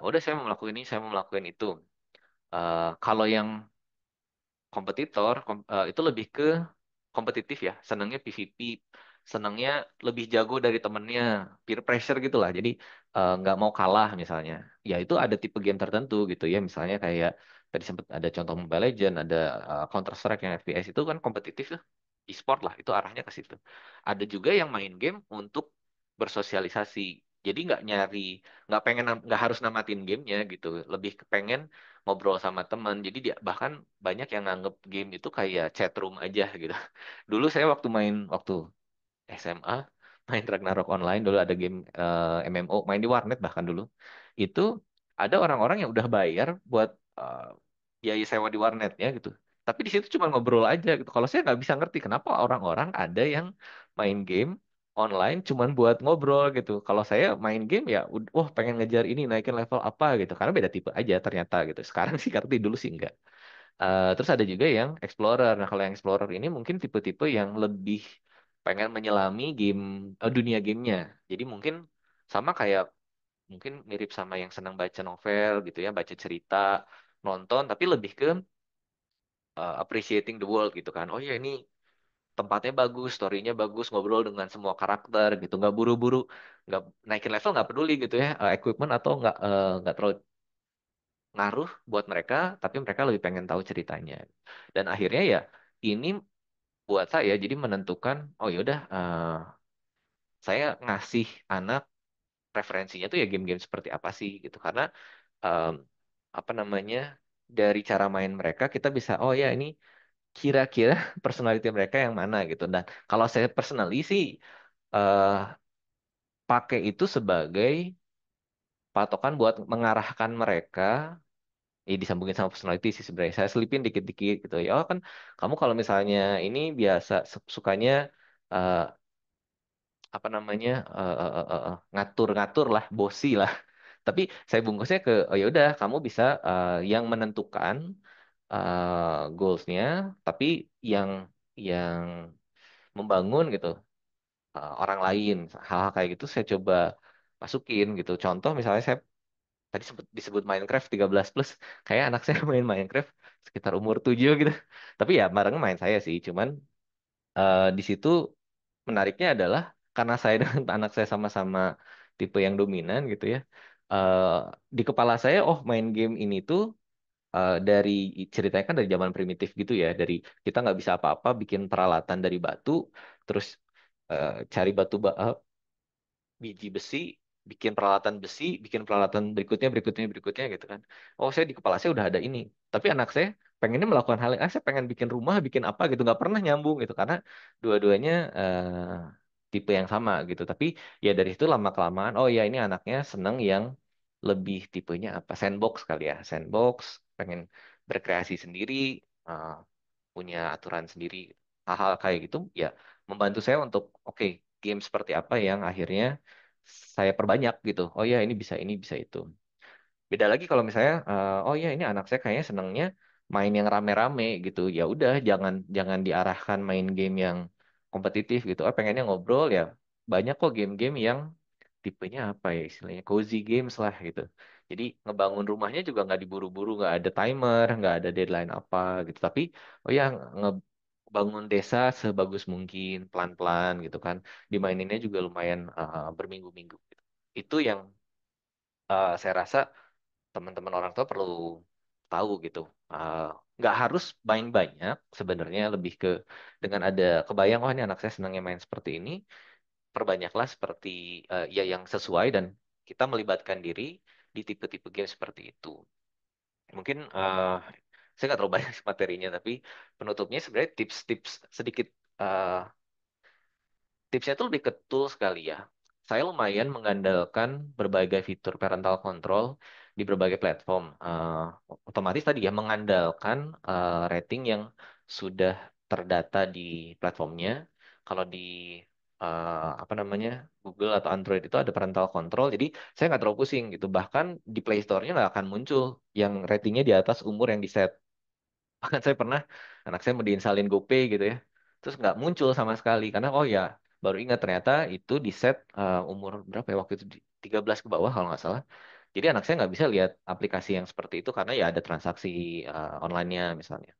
Udah saya mau melakukan ini, saya mau melakukan itu. Kalau yang kompetitor itu lebih ke kompetitif ya, senangnya PVP, senangnya lebih jago dari temennya, peer pressure gitu lah. Jadi nggak mau kalah misalnya. Ya itu ada tipe game tertentu gitu ya, misalnya kayak tadi sempat ada contoh Mobile Legend, ada Counter Strike yang FPS itu kan kompetitif tuh, e-sport lah, itu arahnya ke situ. Ada juga yang main game untuk bersosialisasi. Jadi nggak pengen, nggak harus namatin gamenya gitu, lebih pengen ngobrol sama teman. Jadi dia bahkan banyak yang nganggep game itu kayak chat room aja gitu. Dulu saya waktu SMA main Ragnarok online, dulu ada game MMO, main di warnet bahkan dulu. Itu ada orang-orang yang udah bayar buat biaya sewa di warnetnya gitu. Tapi di situ cuma ngobrol aja gitu. Kalau saya nggak bisa ngerti kenapa orang-orang ada yang main game online cuman buat ngobrol gitu. Kalau saya main game ya, wah pengen ngejar ini, naikin level apa gitu. Karena beda tipe aja ternyata gitu. Sekarang sih ngerti, dulu sih enggak. Terus ada juga yang explorer. Nah, kalau yang explorer ini mungkin tipe-tipe yang lebih pengen menyelami dunia gamenya. Jadi mungkin sama kayak, mungkin mirip sama yang senang baca novel gitu ya, baca cerita, nonton, tapi lebih ke appreciating the world gitu kan. Oh ya, ini tempatnya bagus, storynya bagus, ngobrol dengan semua karakter gitu, nggak buru-buru, nggak naikin level, nggak peduli gitu ya, equipment atau nggak terlalu ngaruh buat mereka, tapi mereka lebih pengen tahu ceritanya. Dan akhirnya ya ini buat saya jadi menentukan, oh yaudah, saya ngasih anak preferensinya tuh ya game-game seperti apa sih gitu, karena em, apa namanya, dari cara main mereka kita bisa, oh ya ini kira-kira personality mereka yang mana gitu. Dan kalau saya personally sih eh, pakai itu sebagai patokan buat mengarahkan mereka. Disambungin sama personality sih sebenarnya. Saya selipin dikit-dikit gitu ya. Oh kan, kamu kalau misalnya ini biasa sukanya eh, apa namanya, ngatur-ngatur lah, bosi lah. Tapi saya bungkusnya ke, oh ya udah, kamu bisa yang menentukan goalsnya, tapi yang yang membangun gitu orang lain, hal-hal kayak gitu saya coba masukin gitu. Contoh misalnya saya tadi sempat disebut Minecraft 13 plus, kayak anak saya main Minecraft sekitar umur 7 gitu. Tapi ya bareng main saya sih, cuman di situ menariknya adalah karena saya dengan anak saya sama-sama tipe yang dominan gitu ya. eh, di kepala saya, oh main game ini tuh dari ceritanya kan dari zaman primitif gitu ya, dari kita nggak bisa apa-apa, bikin peralatan dari batu, terus cari biji besi, bikin peralatan besi, bikin peralatan berikutnya, berikutnya, berikutnya gitu kan. Oh, saya di kepala saya udah ada ini. Tapi anak saya pengennya melakukan hal yang, saya pengen bikin rumah, bikin apa gitu, nggak pernah nyambung gitu, karena dua-duanya tipe yang sama gitu. Tapi ya dari situ lama kelamaan, oh ya ini anaknya seneng yang lebih tipenya apa, sandbox kali ya, sandbox, pengen berkreasi sendiri, eh, punya aturan sendiri, hal-hal kayak gitu ya membantu saya untuk oke, game seperti apa yang akhirnya saya perbanyak gitu. Oh ya ini bisa itu. Beda lagi kalau misalnya, oh ya ini anak saya kayaknya senangnya main yang rame-rame gitu. Ya udah, jangan jangan diarahkan main game yang kompetitif gitu. Oh pengennya ngobrol ya. Banyak kok game-game yang tipenya apa ya istilahnya cozy games lah gitu. Jadi ngebangun rumahnya juga nggak diburu-buru, nggak ada timer, nggak ada deadline apa gitu. Tapi oh ya ngebangun desa sebagus mungkin, pelan-pelan gitu kan. Dimaininnya juga lumayan berminggu-minggu. Gitu. Itu yang saya rasa teman-teman orang tua perlu tahu gitu. Uh, nggak harus main banyak sebenarnya lebih ke dengan ada kebayang oh ini anak saya senangnya main seperti ini, perbanyaklah seperti ya yang sesuai dan kita melibatkan diri di tipe-tipe game seperti itu. Mungkin saya nggak terlalu banyak materinya tapi penutupnya sebenarnya tips-tips sedikit uh, tipsnya itu lebih ke tools kali ya. Saya lumayan mengandalkan berbagai fitur parental control di berbagai platform. Otomatis tadi ya mengandalkan rating yang sudah terdata di platformnya. Kalau di apa namanya Google atau Android itu ada parental control, jadi saya nggak terlalu pusing gitu. Bahkan di Play Store-nya nggak akan muncul yang ratingnya di atas umur yang di set. Bahkan saya pernah anak saya mau diinsalin GoPay gitu ya. Terus nggak muncul sama sekali karena oh ya baru ingat ternyata itu di set umur berapa ya waktu itu 13 ke bawah kalau nggak salah. Jadi anak saya nggak bisa lihat aplikasi yang seperti itu karena ya ada transaksi online-nya misalnya.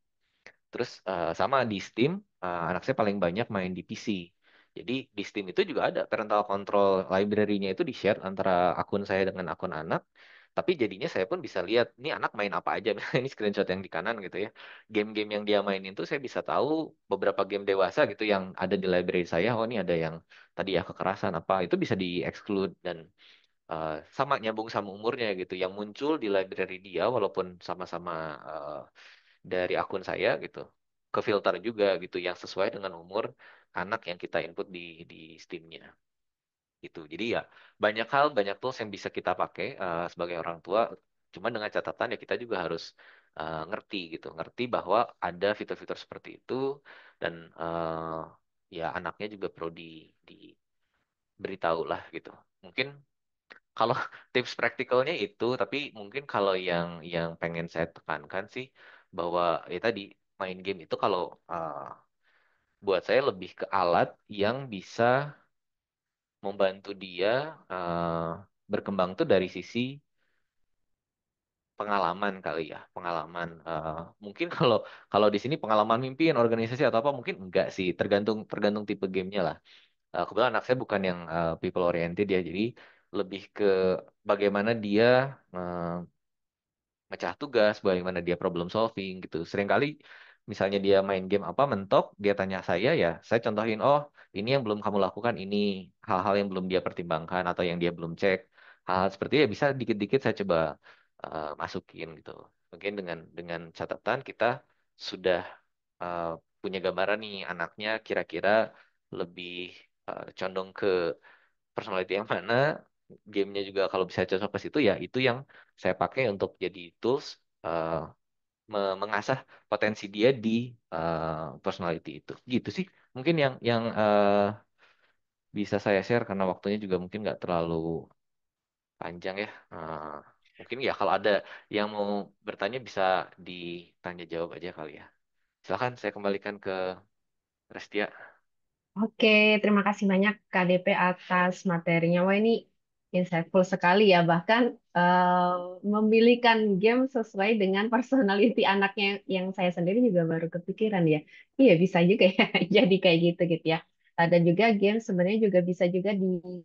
Terus sama di Steam, anak saya paling banyak main di PC. Jadi di Steam itu juga ada parental control library-nya itu di-share antara akun saya dengan akun anak. Tapi jadinya saya pun bisa lihat, ini anak main apa aja. Misalnya ini screenshot yang di kanan gitu ya. Game-game yang dia mainin tuh saya bisa tahu beberapa game dewasa gitu yang ada di library saya. Oh ini ada yang tadi ya kekerasan apa. Itu bisa di-exclude dan sama nyambung sama umurnya gitu. Yang muncul di library dia walaupun sama-sama dari akun saya gitu ke filter juga gitu yang sesuai dengan umur anak yang kita input di Steam-nya gitu. Jadi ya banyak hal, banyak tools yang bisa kita pakai sebagai orang tua. Cuma dengan catatan ya kita juga harus ngerti gitu, ngerti bahwa ada fitur-fitur seperti itu dan ya anaknya juga perlu diberitahu lah gitu. Mungkin kalau tips praktikalnya itu, tapi mungkin kalau yang pengen saya tekankan sih bahwa ya tadi main game itu kalau buat saya lebih ke alat yang bisa membantu dia berkembang tuh dari sisi pengalaman kali ya, pengalaman. Mungkin kalau kalau di sini pengalaman mimpin organisasi atau apa mungkin enggak sih, tergantung tergantung tipe gamenya lah. Kebetulan anak saya bukan yang people oriented ya, jadi lebih ke bagaimana dia eh, mecah tugas, bagaimana dia problem solving gitu. Seringkali misalnya dia main game apa mentok, dia tanya saya ya, saya contohin, oh ini yang belum kamu lakukan ini, hal-hal yang belum dia pertimbangkan atau yang dia belum cek, hal-hal seperti itu ya bisa dikit-dikit saya coba masukin gitu. Mungkin dengan catatan kita sudah uh, punya gambaran nih anaknya kira-kira lebih condong ke personality yang mana, gamenya juga kalau bisa cocok ke situ ya itu yang saya pakai untuk jadi tools uh, mengasah potensi dia di personality itu. Gitu sih. Mungkin yang bisa saya share karena waktunya juga mungkin nggak terlalu panjang ya. Mungkin ya kalau ada yang mau bertanya bisa ditanya jawab aja kali ya. Silakan saya kembalikan ke Restia. Oke, terima kasih banyak KDP atas materinya. Wah, ini insightful sekali ya. Bahkan memilihkan game sesuai dengan personality anaknya yang saya sendiri juga baru kepikiran ya. Iya, bisa juga ya. Jadi kayak gitu gitu ya. Dan juga game sebenarnya juga bisa juga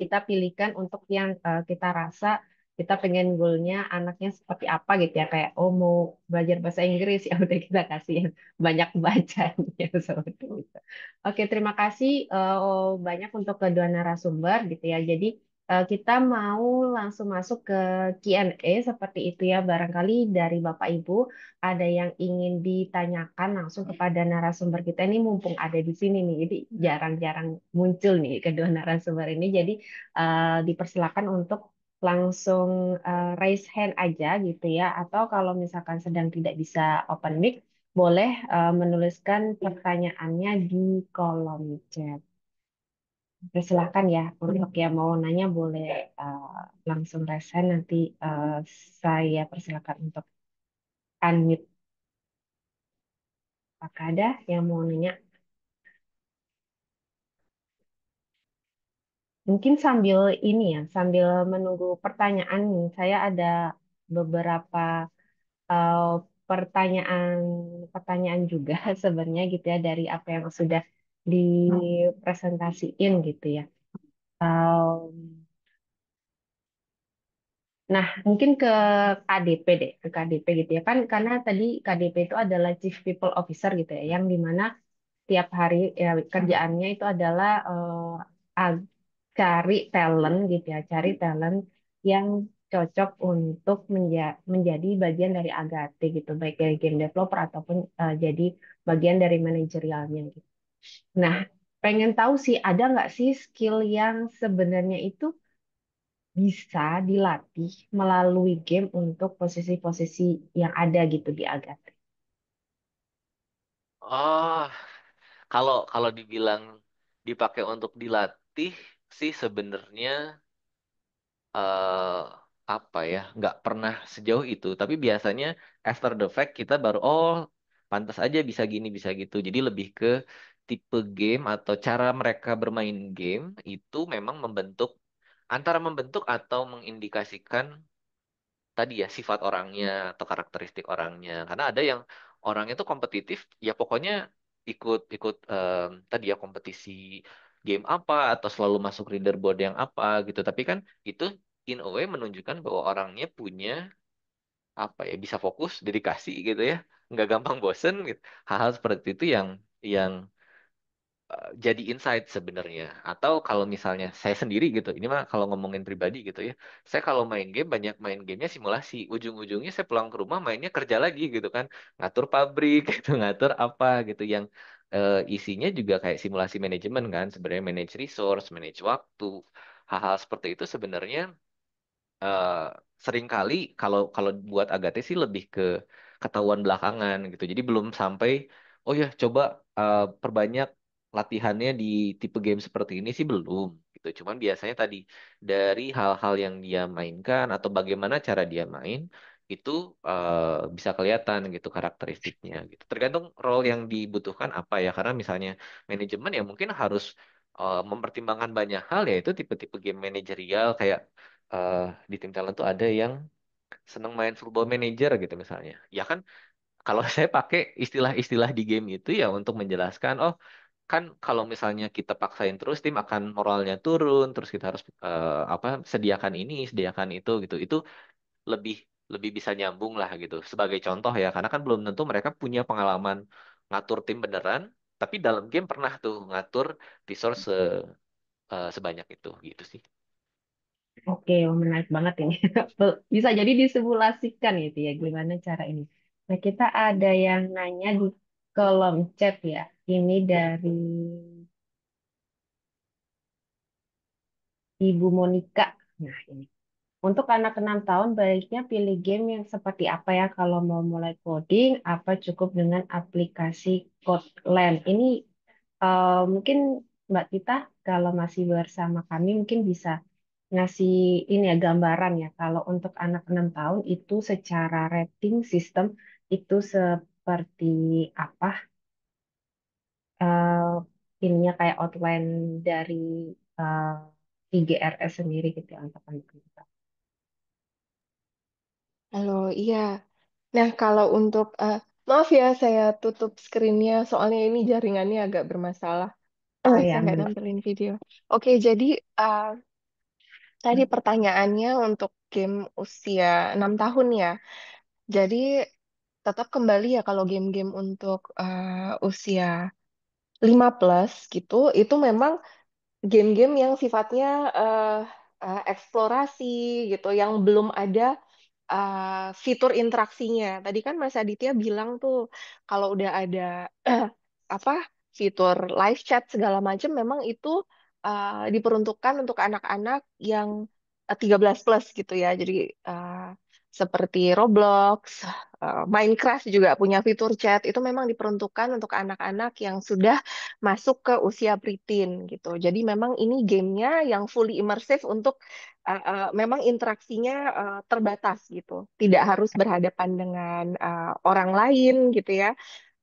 kita pilihkan untuk yang kita rasa kita pengen goalnya anaknya seperti apa gitu ya. Kayak, oh mau belajar bahasa Inggris, ya udah kita kasih yang banyak bacanya seperti itu. Oke, terima kasih banyak untuk kedua narasumber gitu ya. Jadi kita mau langsung masuk ke Q&A seperti itu ya. Barangkali dari Bapak Ibu ada yang ingin ditanyakan langsung kepada narasumber kita ini mumpung ada di sini nih. Jadi jarang-jarang muncul nih kedua narasumber ini. Jadi dipersilakan untuk langsung raise hand aja gitu ya. Atau kalau misalkan sedang tidak bisa open mic boleh menuliskan pertanyaannya di kolom chat. Persilahkan ya, untuk yang mau nanya boleh langsung resen, nanti saya persilakan untuk unmute. Apakah ada yang mau nanya? Mungkin sambil ini ya, sambil menunggu pertanyaan nih, saya ada beberapa eh, pertanyaan pertanyaan juga sebenarnya gitu ya dari apa yang sudah dipresentasiin gitu ya. Em, Nah, mungkin ke KDP deh, ke KDP gitu ya kan, karena tadi KDP itu adalah Chief People Officer gitu ya, yang dimana tiap hari ya, kerjaannya itu adalah cari talent gitu ya, cari talent yang cocok untuk menjadi bagian dari Agate gitu, baik dari game developer ataupun jadi bagian dari manajerialnya gitu. Nah, pengen tahu sih ada nggak sih skill yang sebenarnya itu bisa dilatih melalui game untuk posisi-posisi yang ada gitu di Agate. Oh, kalau kalau dibilang dipakai untuk dilatih sih sebenarnya eh apa ya, nggak pernah sejauh itu. Tapi biasanya after the fact kita baru pantas aja bisa gini bisa gitu. Jadi lebih ke tipe game atau cara mereka bermain game itu memang membentuk antara membentuk atau mengindikasikan tadi ya sifat orangnya atau karakteristik orangnya. Karena ada yang orangnya tuh kompetitif, ya pokoknya ikut ikut tadi ya kompetisi game apa atau selalu masuk leaderboard yang apa gitu. Tapi kan itu in a way menunjukkan bahwa orangnya punya apa ya bisa fokus, dedikasi gitu ya, nggak gampang bosen gitu. Hal-hal seperti itu yang jadi insight sebenarnya. Atau kalau misalnya saya sendiri gitu, ini mah kalau ngomongin pribadi gitu ya, saya kalau main game banyak main gamenya simulasi. Ujung-ujungnya saya pulang ke rumah mainnya kerja lagi gitu kan, ngatur pabrik gitu, ngatur apa gitu yang isinya juga kayak simulasi manajemen kan, sebenarnya manage resource, manage waktu, hal-hal seperti itu sebenarnya eh seringkali kalau kalau buat Agate sih lebih ke ketahuan belakangan gitu. Jadi belum sampai oh ya coba perbanyak latihannya di tipe game seperti ini sih belum gitu. Cuman biasanya tadi dari hal-hal yang dia mainkan atau bagaimana cara dia main itu bisa kelihatan gitu karakteristiknya gitu. Tergantung role yang dibutuhkan apa ya. Karena misalnya manajemen ya mungkin harus mempertimbangkan banyak hal ya itu tipe-tipe game manajerial kayak eh, di tim talent tuh ada yang seneng main football manager gitu misalnya. Ya kan kalau saya pakai istilah-istilah di game itu ya untuk menjelaskan, oh kan kalau misalnya kita paksain terus tim akan moralnya turun, terus kita harus apa sediakan ini, sediakan itu gitu. Itu lebih lebih bisa nyambung lah gitu. Sebagai contoh ya, karena kan belum tentu mereka punya pengalaman ngatur tim beneran, tapi dalam game pernah tuh ngatur resource sebanyak itu gitu sih. Oke, oh, menarik banget ini. Bisa jadi disimulasikan gitu ya, gimana cara ini. Nah, kita ada yang nanya di kolom chat ya. Ini dari Ibu Monika. Nah, ini. Untuk anak 6 tahun, baiknya pilih game yang seperti apa ya kalau mau mulai coding, apa cukup dengan aplikasi Kotlin? Ini mungkin Mbak Tita, kalau masih bersama kami, mungkin bisa ngasih ini ya gambaran ya. Kalau untuk anak 6 tahun itu secara rating sistem itu seperti apa eh ininya kayak outline dari eh, IGRS sendiri gitu ya untuk anak 6 tahun. Halo, iya. Nah, kalau untuk, maaf ya, saya tutup screen-nya, soalnya ini jaringannya agak bermasalah. Oh ya, Saya nggak benar. nampilin video. Oke, jadi tadi pertanyaannya untuk game usia 6 tahun ya. Jadi tetap kembali ya kalau game-game untuk usia 5 plus gitu, itu memang game-game yang sifatnya eh, eksplorasi gitu, yang belum ada fitur interaksinya. Tadi kan Mas Aditya bilang tuh kalau udah ada apa fitur live chat segala macam, memang itu diperuntukkan untuk anak-anak yang 13 plus gitu ya. Jadi seperti Roblox, Minecraft juga punya fitur chat. Itu memang diperuntukkan untuk anak-anak yang sudah masuk ke usia preteen gitu. Jadi memang ini gamenya yang fully immersive untuk memang interaksinya terbatas gitu. Tidak harus berhadapan dengan orang lain gitu ya.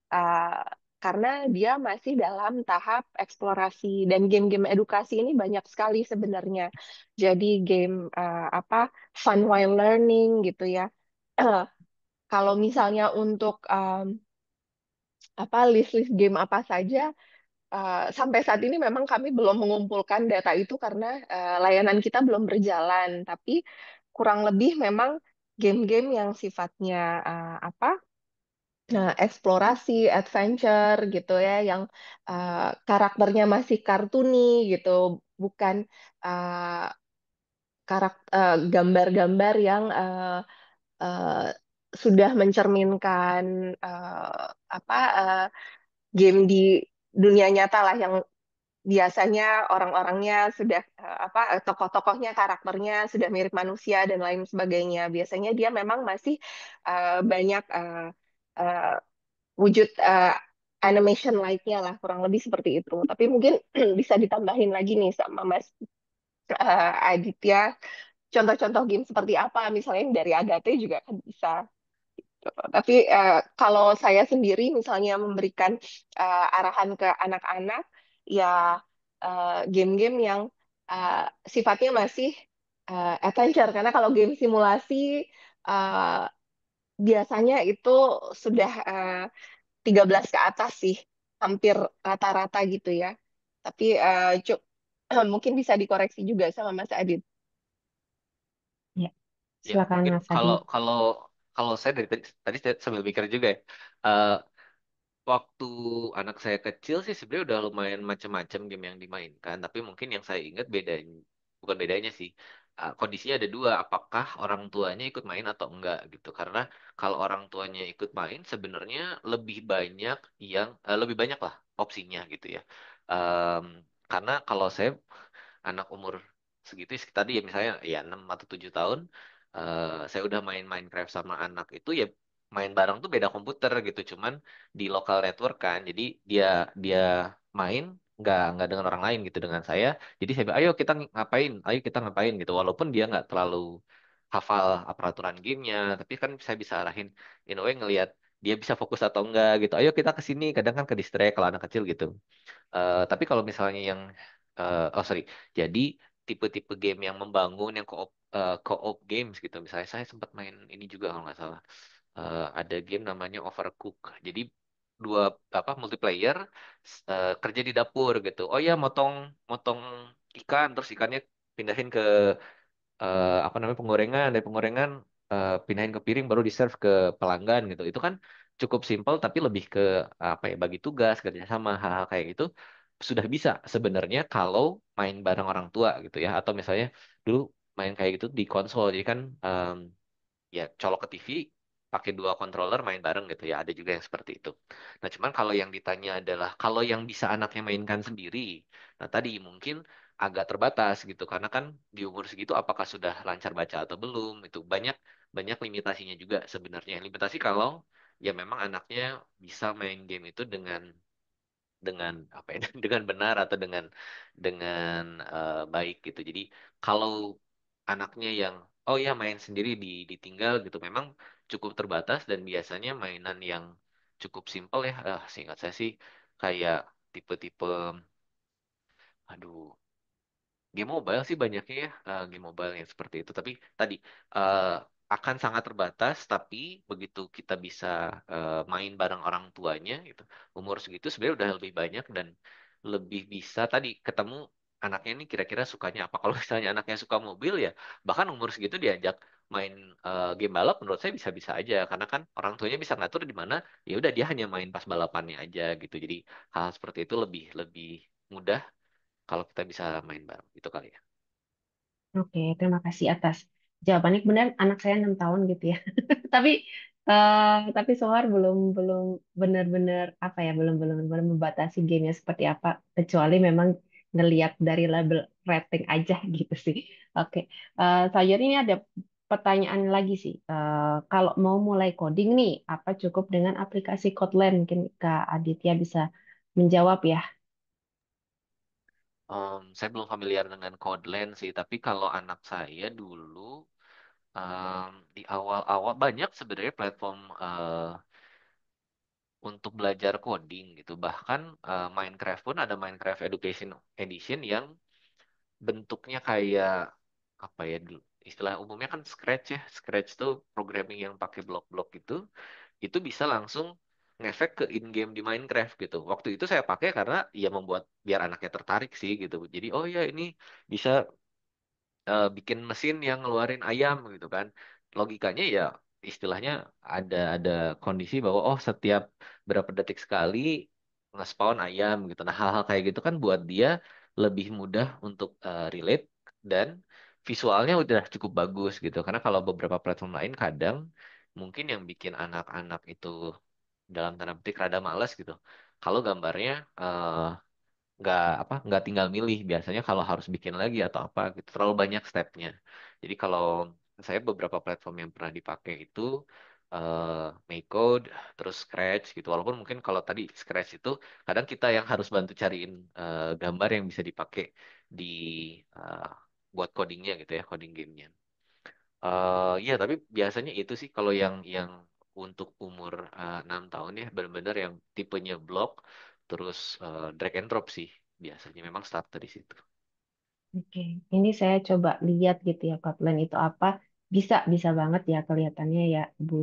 Uh, karena dia masih dalam tahap eksplorasi dan game-game edukasi ini banyak sekali sebenarnya. Jadi game apa fun while learning gitu ya. Kalau misalnya untuk apa list-list game apa saja, sampai saat ini memang kami belum mengumpulkan data itu karena layanan kita belum berjalan. Tapi kurang lebih memang game-game yang sifatnya apa eksplorasi, adventure gitu ya, yang karakternya masih kartuni gitu, bukan gambar-gambar yang uh, sudah mencerminkan apa game di dunia nyata lah, yang biasanya orang-orangnya sudah tokoh-tokohnya karakternya sudah mirip manusia dan lain sebagainya. Biasanya dia memang masih banyak uh, wujud animation like-nya lah, kurang lebih seperti itu. Tapi mungkin bisa ditambahin lagi nih sama Mas Aditya, contoh-contoh game seperti apa, misalnya yang dari Agate juga kan bisa. Tapi kalau saya sendiri misalnya memberikan arahan ke anak-anak, ya game-game yang uh, sifatnya masih adventure. Karena kalau game simulasi uh, biasanya itu sudah 13 ke atas sih, hampir rata-rata gitu ya. Tapi mungkin bisa dikoreksi juga sama Mas Adit. Ya, Ya, silakan mungkin Mas Adi. kalau kalau kalau saya dari tadi saya sambil mikir juga ya. eh, Waktu anak saya kecil sih sebenarnya udah lumayan macam-macam game yang dimainkan, tapi mungkin yang saya ingat bedanya bukan bedanya sih. Kondisinya ada dua, apakah orang tuanya ikut main atau enggak gitu. Karena kalau orang tuanya ikut main sebenarnya lebih banyak lah opsinya gitu ya. Em, karena kalau saya anak umur segitu tadi ya misalnya ya 6 atau 7 tahun, saya udah main Minecraft sama anak itu ya main bareng tuh beda komputer gitu, cuman di lokal network kan. Jadi dia dia main nggak dengan orang lain gitu, dengan saya. Jadi saya bilang, ayo kita ngapain gitu. Walaupun dia nggak terlalu hafal peraturan gamenya, tapi kan saya bisa arahin in a way, ngelihat dia bisa fokus atau enggak gitu. Ayo kita ke sini. Kadang kan ke distract kalau anak kecil gitu. Tapi kalau misalnya yang oh sorry, jadi tipe-tipe game yang membangun, yang co-op games gitu. Misalnya saya sempat main ini juga kalau nggak salah. Ada game namanya Overcook. Jadi dua multiplayer kerja di dapur gitu. Oh ya, motong motong ikan, terus ikannya pindahin ke penggorengan, dari penggorengan pindahin ke piring baru di serve ke pelanggan gitu. Itu kan cukup simpel tapi lebih ke bagi tugas, kerjasama, hal-hal kayak gitu sudah bisa sebenarnya kalau main bareng orang tua gitu ya, atau misalnya dulu main kayak gitu di konsol. Jadi kan ya colok ke TV, pakai dua controller main bareng gitu ya, ada juga yang seperti itu. Nah cuman kalau yang ditanya adalah kalau yang bisa anaknya mainkan sendiri, nah tadi mungkin agak terbatas gitu, karena kan di umur segitu apakah sudah lancar baca atau belum, itu banyak banyak limitasinya juga sebenarnya. Limitasi kalau ya memang anaknya bisa main game itu dengan dengan benar atau dengan baik gitu. Jadi kalau anaknya yang oh ya main sendiri ditinggal gitu, memang cukup terbatas, dan biasanya mainan yang cukup simpel ya. Seingat saya sih kayak tipe-tipe, aduh, game mobile sih banyaknya ya, game mobile yang seperti itu. Tapi tadi eh, akan sangat terbatas, tapi begitu kita bisa main bareng orang tuanya gitu, umur segitu sebenarnya udah lebih banyak dan lebih bisa tadi ketemu anaknya ini kira-kira sukanya apa. Kalau misalnya anaknya suka mobil ya, bahkan umur segitu diajak main game balap, menurut saya bisa-bisa aja, karena kan orang tuanya bisa ngatur di mana ya udah dia hanya main pas balapannya aja gitu. Jadi hal seperti itu lebih lebih mudah kalau kita bisa main bareng itu kali ya. Oke, terima kasih atas jawabannya. Kemudian anak saya 6 tahun gitu ya. Tapi tapi Sohar belum belum benar-benar apa ya, belum belum belum membatasi gamenya seperti apa, kecuali memang ngelihat dari label rating aja gitu sih. Oke, selanjutnya ini ada pertanyaan lagi sih. Kalau mau mulai coding nih, apa cukup dengan aplikasi Kotlin? Mungkin Kak Aditya bisa menjawab ya. Saya belum familiar dengan Kotlin sih, tapi kalau anak saya dulu di awal-awal banyak sebenarnya platform untuk belajar coding gitu. Bahkan Minecraft pun ada Minecraft Education Edition yang bentuknya kayak apa ya istilah umumnya kan Scratch ya. Scratch tuh programming yang pakai blok-blok itu bisa langsung ngefek ke in-game di Minecraft gitu. Waktu itu saya pakai karena ya membuat biar anaknya tertarik sih gitu. Jadi oh ya ini bisa bikin mesin yang ngeluarin ayam gitu kan. Logikanya ya istilahnya ada kondisi bahwa oh setiap berapa detik sekali nge-spawn ayam gitu. Nah, hal-hal kayak gitu kan buat dia lebih mudah untuk relate dan visualnya udah cukup bagus gitu. Karena kalau beberapa platform lain kadang mungkin yang bikin anak-anak itu dalam tanda petik rada males gitu. Kalau gambarnya nggak tinggal milih biasanya kalau harus bikin lagi atau apa gitu terlalu banyak stepnya jadi kalau saya beberapa platform yang pernah dipakai itu MakeCode terus Scratch gitu walaupun mungkin kalau tadi Scratch itu kadang kita yang harus bantu cariin gambar yang bisa dipakai di eh, buat codingnya gitu ya coding gamenya. Iya, tapi biasanya itu sih kalau yang untuk umur 6 tahun ya benar-benar yang tipenya block terus drag and drop sih biasanya memang start dari situ. Oke, ini saya coba lihat gitu ya Kotlin itu apa. Bisa banget ya kelihatannya ya Bu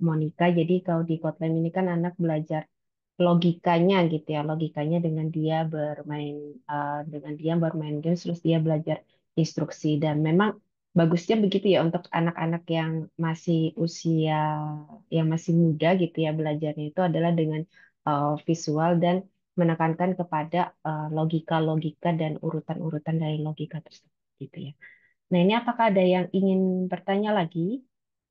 Monica. Jadi kalau di Kotlin ini kan anak belajar logikanya gitu ya, logikanya dengan dia bermain games terus dia belajar instruksi dan memang bagusnya begitu ya untuk anak-anak masih usia yang masih muda gitu ya belajarnya itu adalah dengan visual dan menekankan kepada logika-logika dan urutan-urutan dari logika tersebut gitu ya. Nah, ini apakah ada yang ingin bertanya lagi,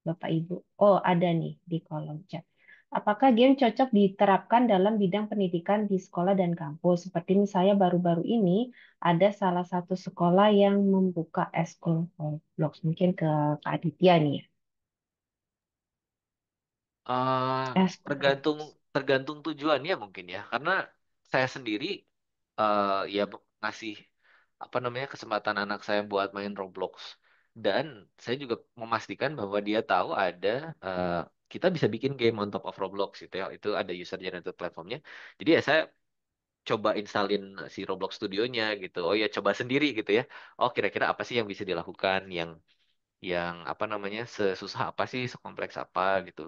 Bapak Ibu? Oh, ada nih di kolom chat. Apakah game cocok diterapkan dalam bidang pendidikan di sekolah dan kampus? Seperti misalnya baru-baru ini ada salah satu sekolah yang membuka eskul Roblox. Mungkin ke Kak Aditya nih ya. Eh, Eskul tergantung Roblox. tergantung tujuannya mungkin ya karena saya sendiri ya ngasih apa namanya kesempatan anak saya buat main Roblox dan saya juga memastikan bahwa dia tahu ada eh, kita bisa bikin game on top of Roblox gitu ya itu ada user generated platformnya jadi ya saya coba installin si Roblox Studionya gitu oh ya coba sendiri gitu ya oh kira-kira apa sih yang bisa dilakukan yang apa namanya sesusah apa sih sekompleks apa gitu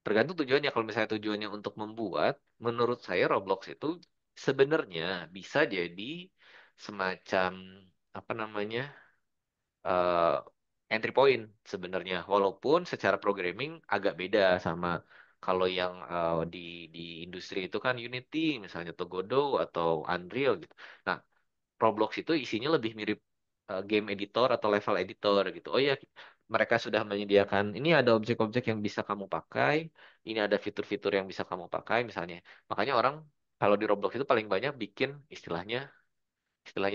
tergantung tujuannya. Kalau misalnya tujuannya untuk membuat, menurut saya Roblox itu sebenarnya bisa jadi semacam apa namanya eh, entry point sebenarnya. Walaupun secara programming agak beda sama kalau yang di industri itu kan Unity, misalnya atau Godot atau Unreal gitu. Nah, Roblox itu isinya lebih mirip game editor atau level editor gitu. Oh ya, mereka sudah menyediakan ini ada objek-objek yang bisa kamu pakai, ini ada fitur-fitur yang bisa kamu pakai misalnya. Makanya orang kalau di Roblox itu paling banyak bikin istilahnya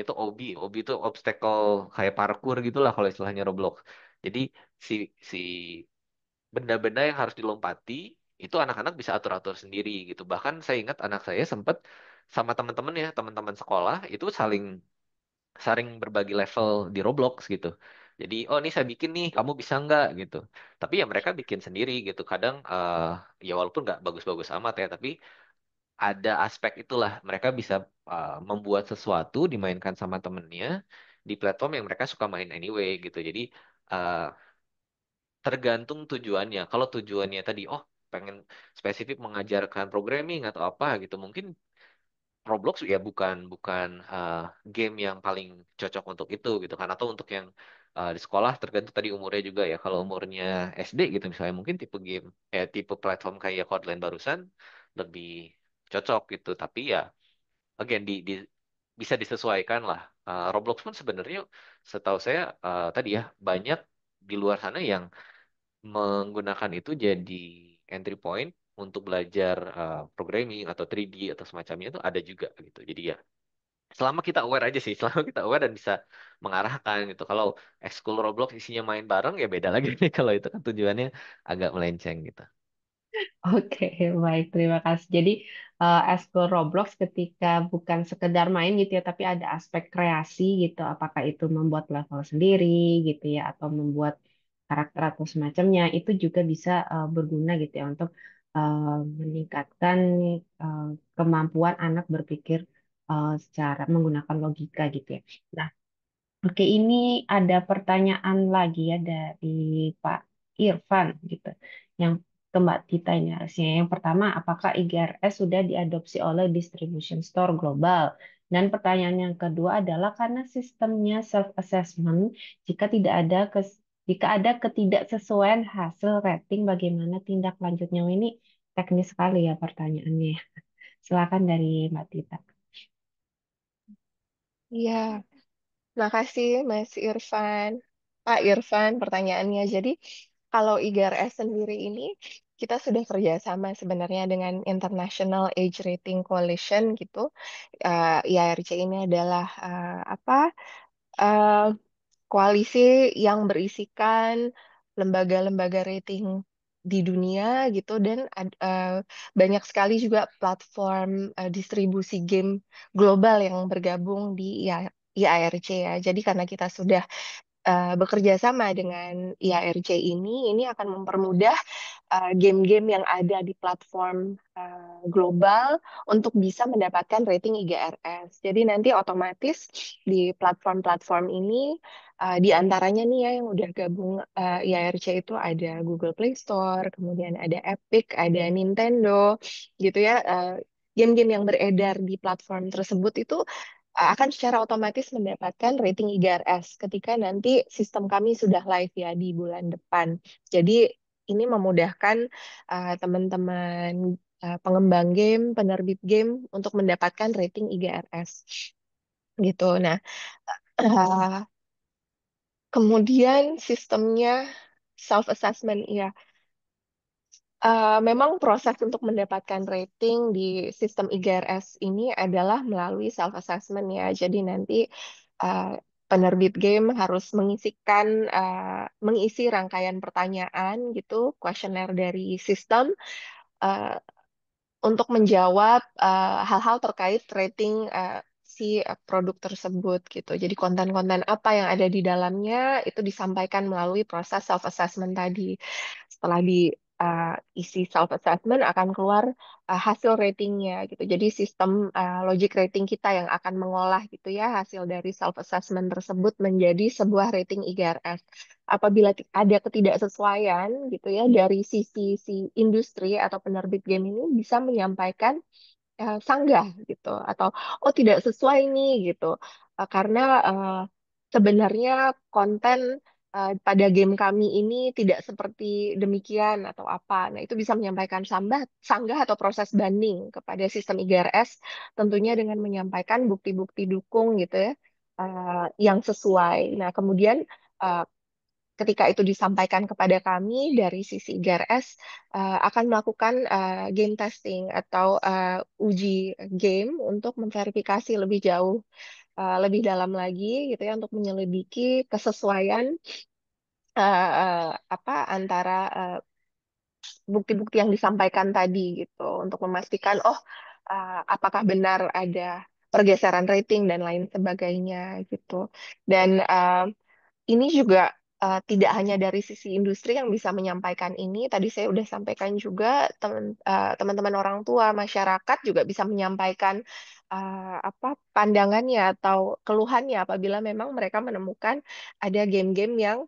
itu OB. OB itu obstacle kayak parkour gitulah kalau istilahnya Roblox. Jadi si si benda-benda yang harus dilompati itu anak-anak bisa atur-atur sendiri gitu. Bahkan saya ingat anak saya sempat sama teman-teman ya, teman-teman sekolah itu saling saling berbagi level di Roblox gitu. Jadi, oh ini saya bikin nih, kamu bisa nggak gitu. Tapi ya mereka bikin sendiri gitu. Kadang ya walaupun nggak bagus-bagus amat ya, tapi ada aspek itulah mereka bisa membuat sesuatu dimainkan sama temennya di platform yang mereka suka main anyway gitu. Jadi uh, tergantung tujuannya. Kalau tujuannya tadi, oh pengen spesifik mengajarkan programming atau apa gitu, mungkin Roblox ya bukan bukan game yang paling cocok untuk itu gitu kan atau untuk yang di sekolah tergantung tadi umurnya juga ya kalau umurnya SD gitu misalnya mungkin tipe game tipe platform kayak Kotlin barusan lebih cocok gitu tapi ya again bisa disesuaikan lah. Roblox pun sebenarnya setahu saya tadi ya banyak di luar sana yang menggunakan itu jadi entry point untuk belajar programming atau 3D atau semacamnya itu ada juga gitu. Jadi ya selama kita aware aja sih, selama kita aware dan bisa mengarahkan gitu. Kalau ekskul Roblox isinya main bareng ya beda lagi nih kalau itu kan tujuannya agak melenceng gitu. Oke, baik, terima kasih. Jadi, explore Roblox ketika bukan sekedar main gitu ya, tapi ada aspek kreasi gitu. Apakah itu membuat level sendiri gitu ya, atau membuat karakter atau semacamnya, itu juga bisa berguna gitu ya untuk meningkatkan eh, kemampuan anak berpikir secara menggunakan logika gitu ya. Nah, oke, ini ada pertanyaan lagi ya dari Pak Irfan gitu. Yang ke Mbak Tita ini harusnya. Yang pertama, apakah IGRS sudah diadopsi oleh distribution store global? Dan pertanyaan yang kedua adalah karena sistemnya self-assessment, jika tidak ada jika ada ketidaksesuaian hasil rating, bagaimana tindak lanjutnya? Ini teknis sekali ya pertanyaannya. Silakan dari Mbak Tita. Iya, makasih Mas Irfan. Pak Irfan, pertanyaannya. Jadi, kalau IGRS sendiri ini, kita sudah kerjasama sebenarnya dengan International Age Rating Coalition gitu. IARC ini adalah apa? eh, koalisi yang berisikan lembaga-lembaga rating di dunia gitu dan banyak sekali juga platform distribusi game global yang bergabung di IARC ya. Jadi karena kita sudah bekerja sama dengan IARC ini akan mempermudah game-game yang ada di platform global untuk bisa mendapatkan rating IGRS. Jadi nanti otomatis di platform-platform ini di antaranya nih ya yang udah gabung IARC itu ada Google Play Store, kemudian ada Epic, ada Nintendo gitu ya. Game-game yang beredar di platform tersebut itu akan secara otomatis mendapatkan rating IGRS ketika nanti sistem kami sudah live ya di bulan depan. Jadi ini memudahkan teman-teman pengembang game, penerbit game untuk mendapatkan rating IGRS gitu. Nah, eh, kemudian sistemnya self assessment ya. Memang proses untuk mendapatkan rating di sistem IGRS ini adalah melalui self assessment ya. Jadi nanti uh, penerbit game harus mengisi rangkaian pertanyaan gitu, kuesioner dari sistem uh, untuk menjawab hal-hal terkait rating si produk tersebut gitu. Jadi konten-konten apa yang ada di dalamnya itu disampaikan melalui proses self assessment tadi. Setelah isi self assessment akan keluar hasil ratingnya gitu. Jadi sistem logic rating kita yang akan mengolah gitu ya hasil dari self assessment tersebut menjadi sebuah rating IGRS. Apabila ada ketidaksesuaian gitu ya dari sisi si industri atau penerbit game ini bisa menyampaikan sanggah gitu atau oh tidak sesuai nih gitu. Karena sebenarnya konten pada game kami ini tidak seperti demikian atau apa. Nah, itu bisa menyampaikan sanggah atau proses banding kepada sistem IGRS tentunya dengan menyampaikan bukti-bukti dukung gitu ya yang sesuai. Nah, kemudian eh, ketika itu disampaikan kepada kami dari sisi GRS akan melakukan game testing atau uji game untuk memverifikasi lebih jauh, lebih dalam lagi gitu ya untuk menyelidiki kesesuaian apa antara bukti-bukti yang disampaikan tadi gitu untuk memastikan oh apakah benar ada pergeseran rating dan lain sebagainya gitu. Dan ini juga tidak hanya dari sisi industri yang bisa menyampaikan ini. Tadi saya sudah sampaikan juga teman-teman orang tua, masyarakat juga bisa menyampaikan apa pandangannya atau keluhannya apabila memang mereka menemukan ada game-game yang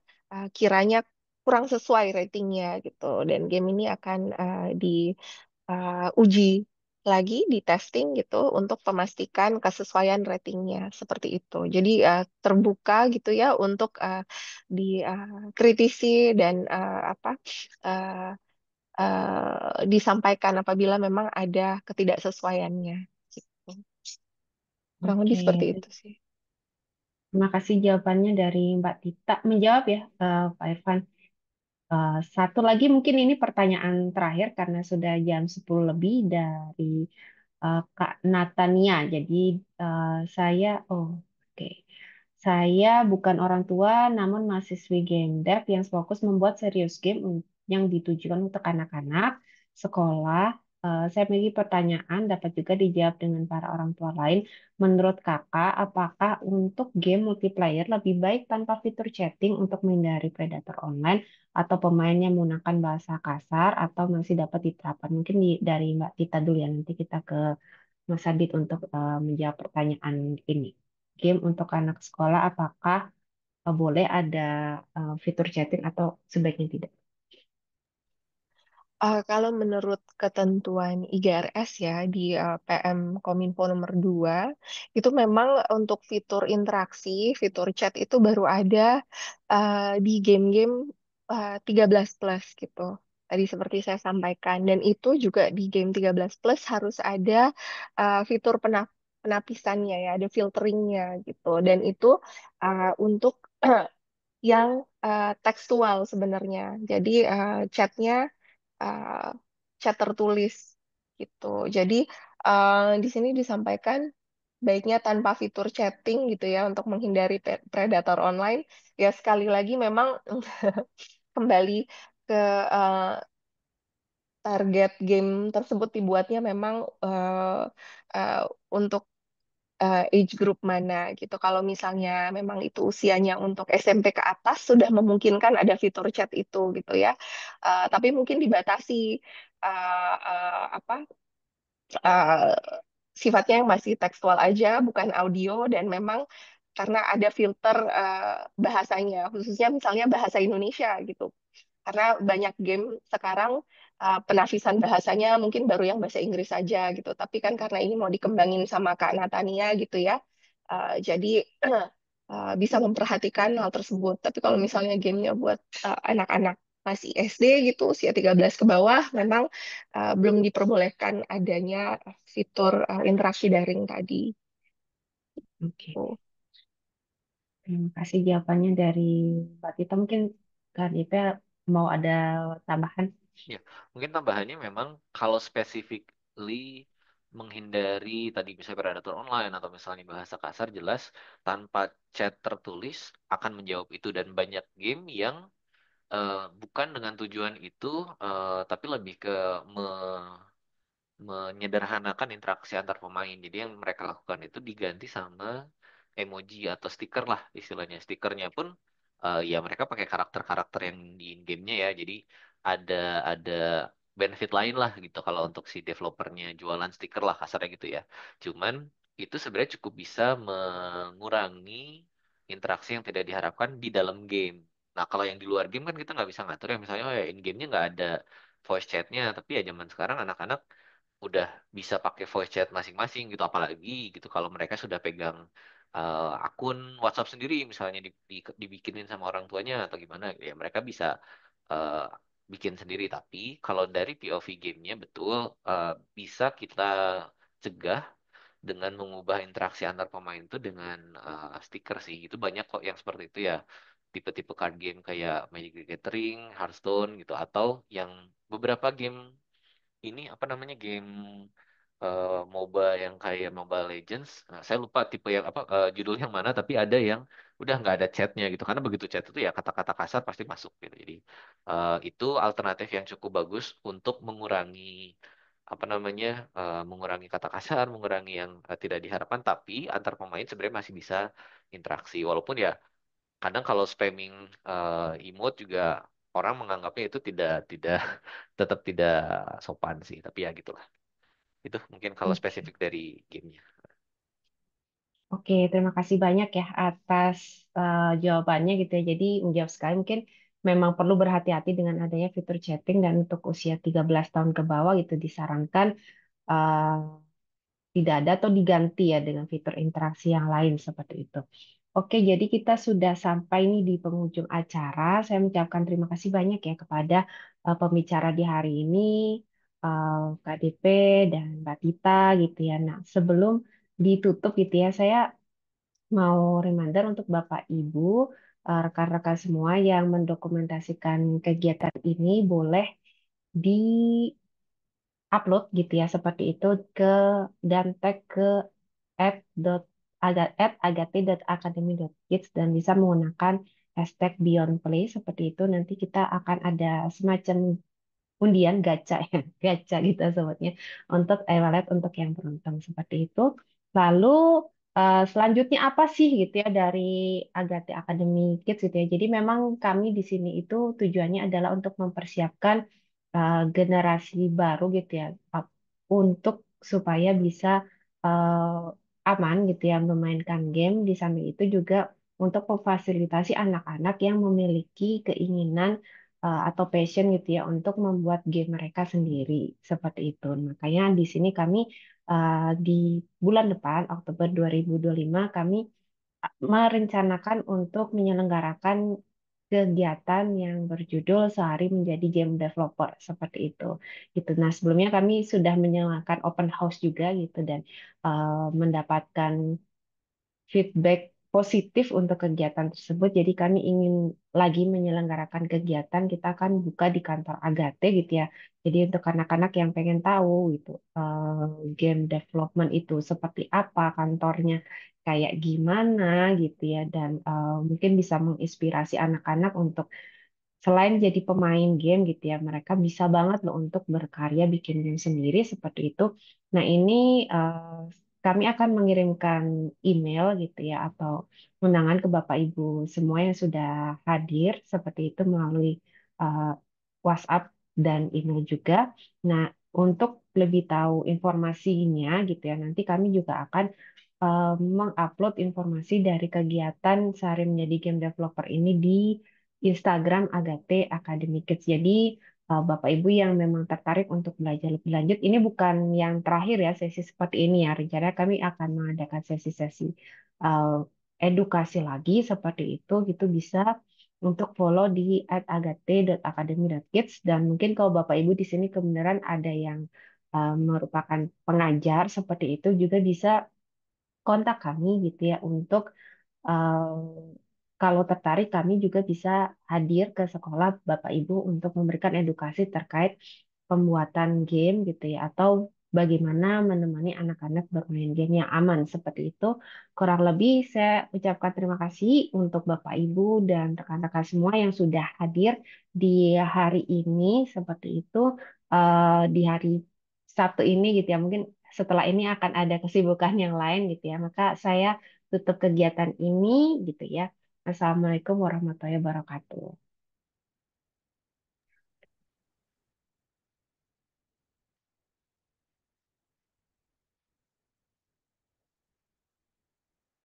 kiranya kurang sesuai ratingnya gitu. Dan game ini akan diuji lagi di testing gitu untuk memastikan kesesuaian ratingnya seperti itu. Jadi terbuka gitu ya untuk dikritisi dan uh, disampaikan apabila memang ada ketidaksesuaiannya. Gitu. Kurang lebih Oke, seperti itu sih. terima kasih jawabannya dari Mbak Tita. Menjawab ya, Pak Irfan. Satu lagi mungkin ini pertanyaan terakhir karena sudah jam 10 lebih dari Kak Natania. Jadi oke. Saya bukan orang tua namun mahasiswi game dev yang fokus membuat serius game yang ditujukan untuk anak-anak. sekolah, saya memiliki pertanyaan dapat juga dijawab dengan para orang tua lain. Menurut kakak, apakah untuk game multiplayer lebih baik tanpa fitur chatting untuk menghindari predator online atau pemain yang menggunakan bahasa kasar atau masih dapat diterapkan? Mungkin dari Mbak Tita dulu ya, nanti kita ke Mas Adit untuk menjawab pertanyaan ini. Game untuk anak sekolah, apakah boleh ada fitur chatting atau sebaiknya tidak? Kalau menurut ketentuan IGRS ya di PM Kominfo nomor 2 itu memang untuk fitur interaksi, fitur chat itu baru ada di game-game 13 plus gitu. Tadi seperti saya sampaikan, dan itu juga di game 13 plus harus ada fitur penapisannya ya, ada filteringnya gitu. Dan itu untuk yang tekstual sebenarnya. Jadi chatnya uh, chat tertulis gitu. Jadi di sini disampaikan baiknya tanpa fitur chatting gitu ya untuk menghindari predator online. Ya sekali lagi memang kembali ke uh, target game tersebut dibuatnya memang uh, untuk age group mana gitu. Kalau misalnya memang itu usianya untuk SMP ke atas sudah memungkinkan ada fitur chat itu gitu ya. Tapi mungkin dibatasi apa uh, sifatnya yang masih tekstual aja, bukan audio dan memang karena ada filter bahasanya, khususnya misalnya bahasa Indonesia gitu. Karena banyak game sekarang penafisan bahasanya mungkin baru yang bahasa Inggris saja gitu. Tapi kan karena ini mau dikembangin sama Kak Natania gitu ya, jadi bisa memperhatikan hal tersebut. Tapi kalau misalnya gamenya buat anak-anak masih SD gitu, usia 13 ke bawah, memang belum diperbolehkan adanya fitur interaksi daring tadi. Oke, Oh. terima kasih jawabannya dari Mbak Tita. Mungkin Kak Dipe mau ada tambahan? Ya, mungkin tambahannya memang kalau specifically menghindari tadi misalnya predator online atau misalnya bahasa kasar jelas tanpa chat tertulis akan menjawab itu dan banyak game yang bukan dengan tujuan itu tapi lebih ke menyederhanakan interaksi antar pemain. Jadi yang mereka lakukan itu diganti sama emoji atau stiker lah istilahnya. Stikernya pun ya mereka pakai karakter-karakter yang di in-game-nya ya. Jadi ada ada benefit lain lah gitu kalau untuk si developernya jualan stiker lah kasarnya gitu ya. Cuman itu sebenarnya cukup bisa mengurangi interaksi yang tidak diharapkan di dalam game. Nah, kalau yang di luar game kan kita nggak bisa ngatur ya. Misalnya, oh ya in-game-nya nggak ada voice chatnya, tapi ya zaman sekarang anak-anak udah bisa pakai voice chat masing-masing gitu apalagi gitu kalau mereka sudah pegang akun WhatsApp sendiri misalnya dibikinin sama orang tuanya atau gimana gitu ya mereka bisa eh, bikin sendiri tapi kalau dari POV gamenya betul bisa kita cegah dengan mengubah interaksi antar pemain itu dengan stiker sih itu banyak kok yang seperti itu ya tipe-tipe card game kayak Magic the Gathering, Hearthstone gitu atau yang beberapa game ini apa namanya game MOBA yang kayak Mobile Legends. Nah, saya lupa tipe yang apa judulnya yang mana, tapi ada yang udah nggak ada chatnya gitu. Karena begitu chat itu ya kata-kata kasar pasti masuk gitu. Jadi itu alternatif yang cukup bagus untuk mengurangi apa namanya mengurangi kata kasar, mengurangi yang tidak diharapkan. Tapi antar pemain sebenarnya masih bisa interaksi. Walaupun ya kadang kalau spamming emote juga orang menganggapnya itu tidak tidak tetap tidak sopan sih. Tapi ya gitulah. Itu mungkin kalau Oke. spesifik dari gamenya. Oke, terima kasih banyak ya atas jawabannya gitu ya. Jadi menjawab sekali mungkin memang perlu berhati-hati dengan adanya fitur chatting dan untuk usia 13 tahun ke bawah gitu disarankan eh, tidak ada atau diganti ya dengan fitur interaksi yang lain seperti itu. Oke, jadi kita sudah sampai nih di penghujung acara. Saya mengucapkan terima kasih banyak ya kepada pembicara di hari ini, KDP dan Mbak Tita gitu ya. Nah, sebelum ditutup gitu ya, saya mau reminder untuk Bapak Ibu, rekan-rekan semua yang mendokumentasikan kegiatan ini boleh di-upload gitu ya seperti itu ke dan tag ke agate.academy.kids dan bisa menggunakan hashtag Beyond Play seperti itu. Nanti kita akan ada semacam undian gacha ya, gacha gitu sebutnya untuk e-wallet untuk yang beruntung seperti itu. Lalu selanjutnya apa sih gitu ya dari Agate Academy Kids gitu ya. Jadi memang kami di sini itu tujuannya adalah untuk mempersiapkan generasi baru gitu ya, untuk supaya bisa aman gitu ya memainkan game. Di samping itu juga untuk memfasilitasi anak-anak yang memiliki keinginan atau passion gitu ya untuk membuat game mereka sendiri seperti itu. Makanya di sini kami di bulan depan Oktober 2025 kami merencanakan untuk menyelenggarakan kegiatan yang berjudul Sehari Menjadi Game Developer seperti itu. Gitu. Nah, sebelumnya kami sudah menyelenggarakan open house juga gitu dan mendapatkan feedback positif untuk kegiatan tersebut. Jadi kami ingin lagi menyelenggarakan kegiatan, kita akan buka di kantor Agate gitu ya. Jadi untuk anak-anak yang pengen tahu gitu, game development itu seperti apa kantornya, kayak gimana gitu ya, dan mungkin bisa menginspirasi anak-anak untuk selain jadi pemain game gitu ya, mereka bisa banget loh untuk berkarya bikin game sendiri seperti itu. Nah, ini kami akan mengirimkan email gitu ya atau undangan ke Bapak Ibu semua yang sudah hadir seperti itu melalui eh, WhatsApp dan email juga. Nah, untuk lebih tahu informasinya gitu ya, nanti kami juga akan mengupload informasi dari kegiatan Sehari Menjadi Game Developer ini di Instagram Agate Academy Kids. Jadi Bapak Ibu yang memang tertarik untuk belajar lebih lanjut, ini bukan yang terakhir ya sesi seperti ini ya. Rencana kami akan mengadakan sesi-sesi eh, edukasi lagi seperti itu, gitu bisa untuk follow di @agate.academy.kids dan mungkin kalau Bapak Ibu di sini kebenaran ada yang merupakan pengajar seperti itu juga bisa kontak kami gitu ya untuk kalau tertarik, kami juga bisa hadir ke sekolah Bapak Ibu untuk memberikan edukasi terkait pembuatan game gitu ya, atau bagaimana menemani anak-anak bermain game yang aman seperti itu. Kurang lebih saya ucapkan terima kasih untuk Bapak Ibu dan rekan-rekan semua yang sudah hadir di hari ini seperti itu. Di hari Sabtu ini gitu ya, mungkin setelah ini akan ada kesibukan yang lain gitu ya, maka saya tutup kegiatan ini gitu ya. Assalamualaikum warahmatullahi wabarakatuh.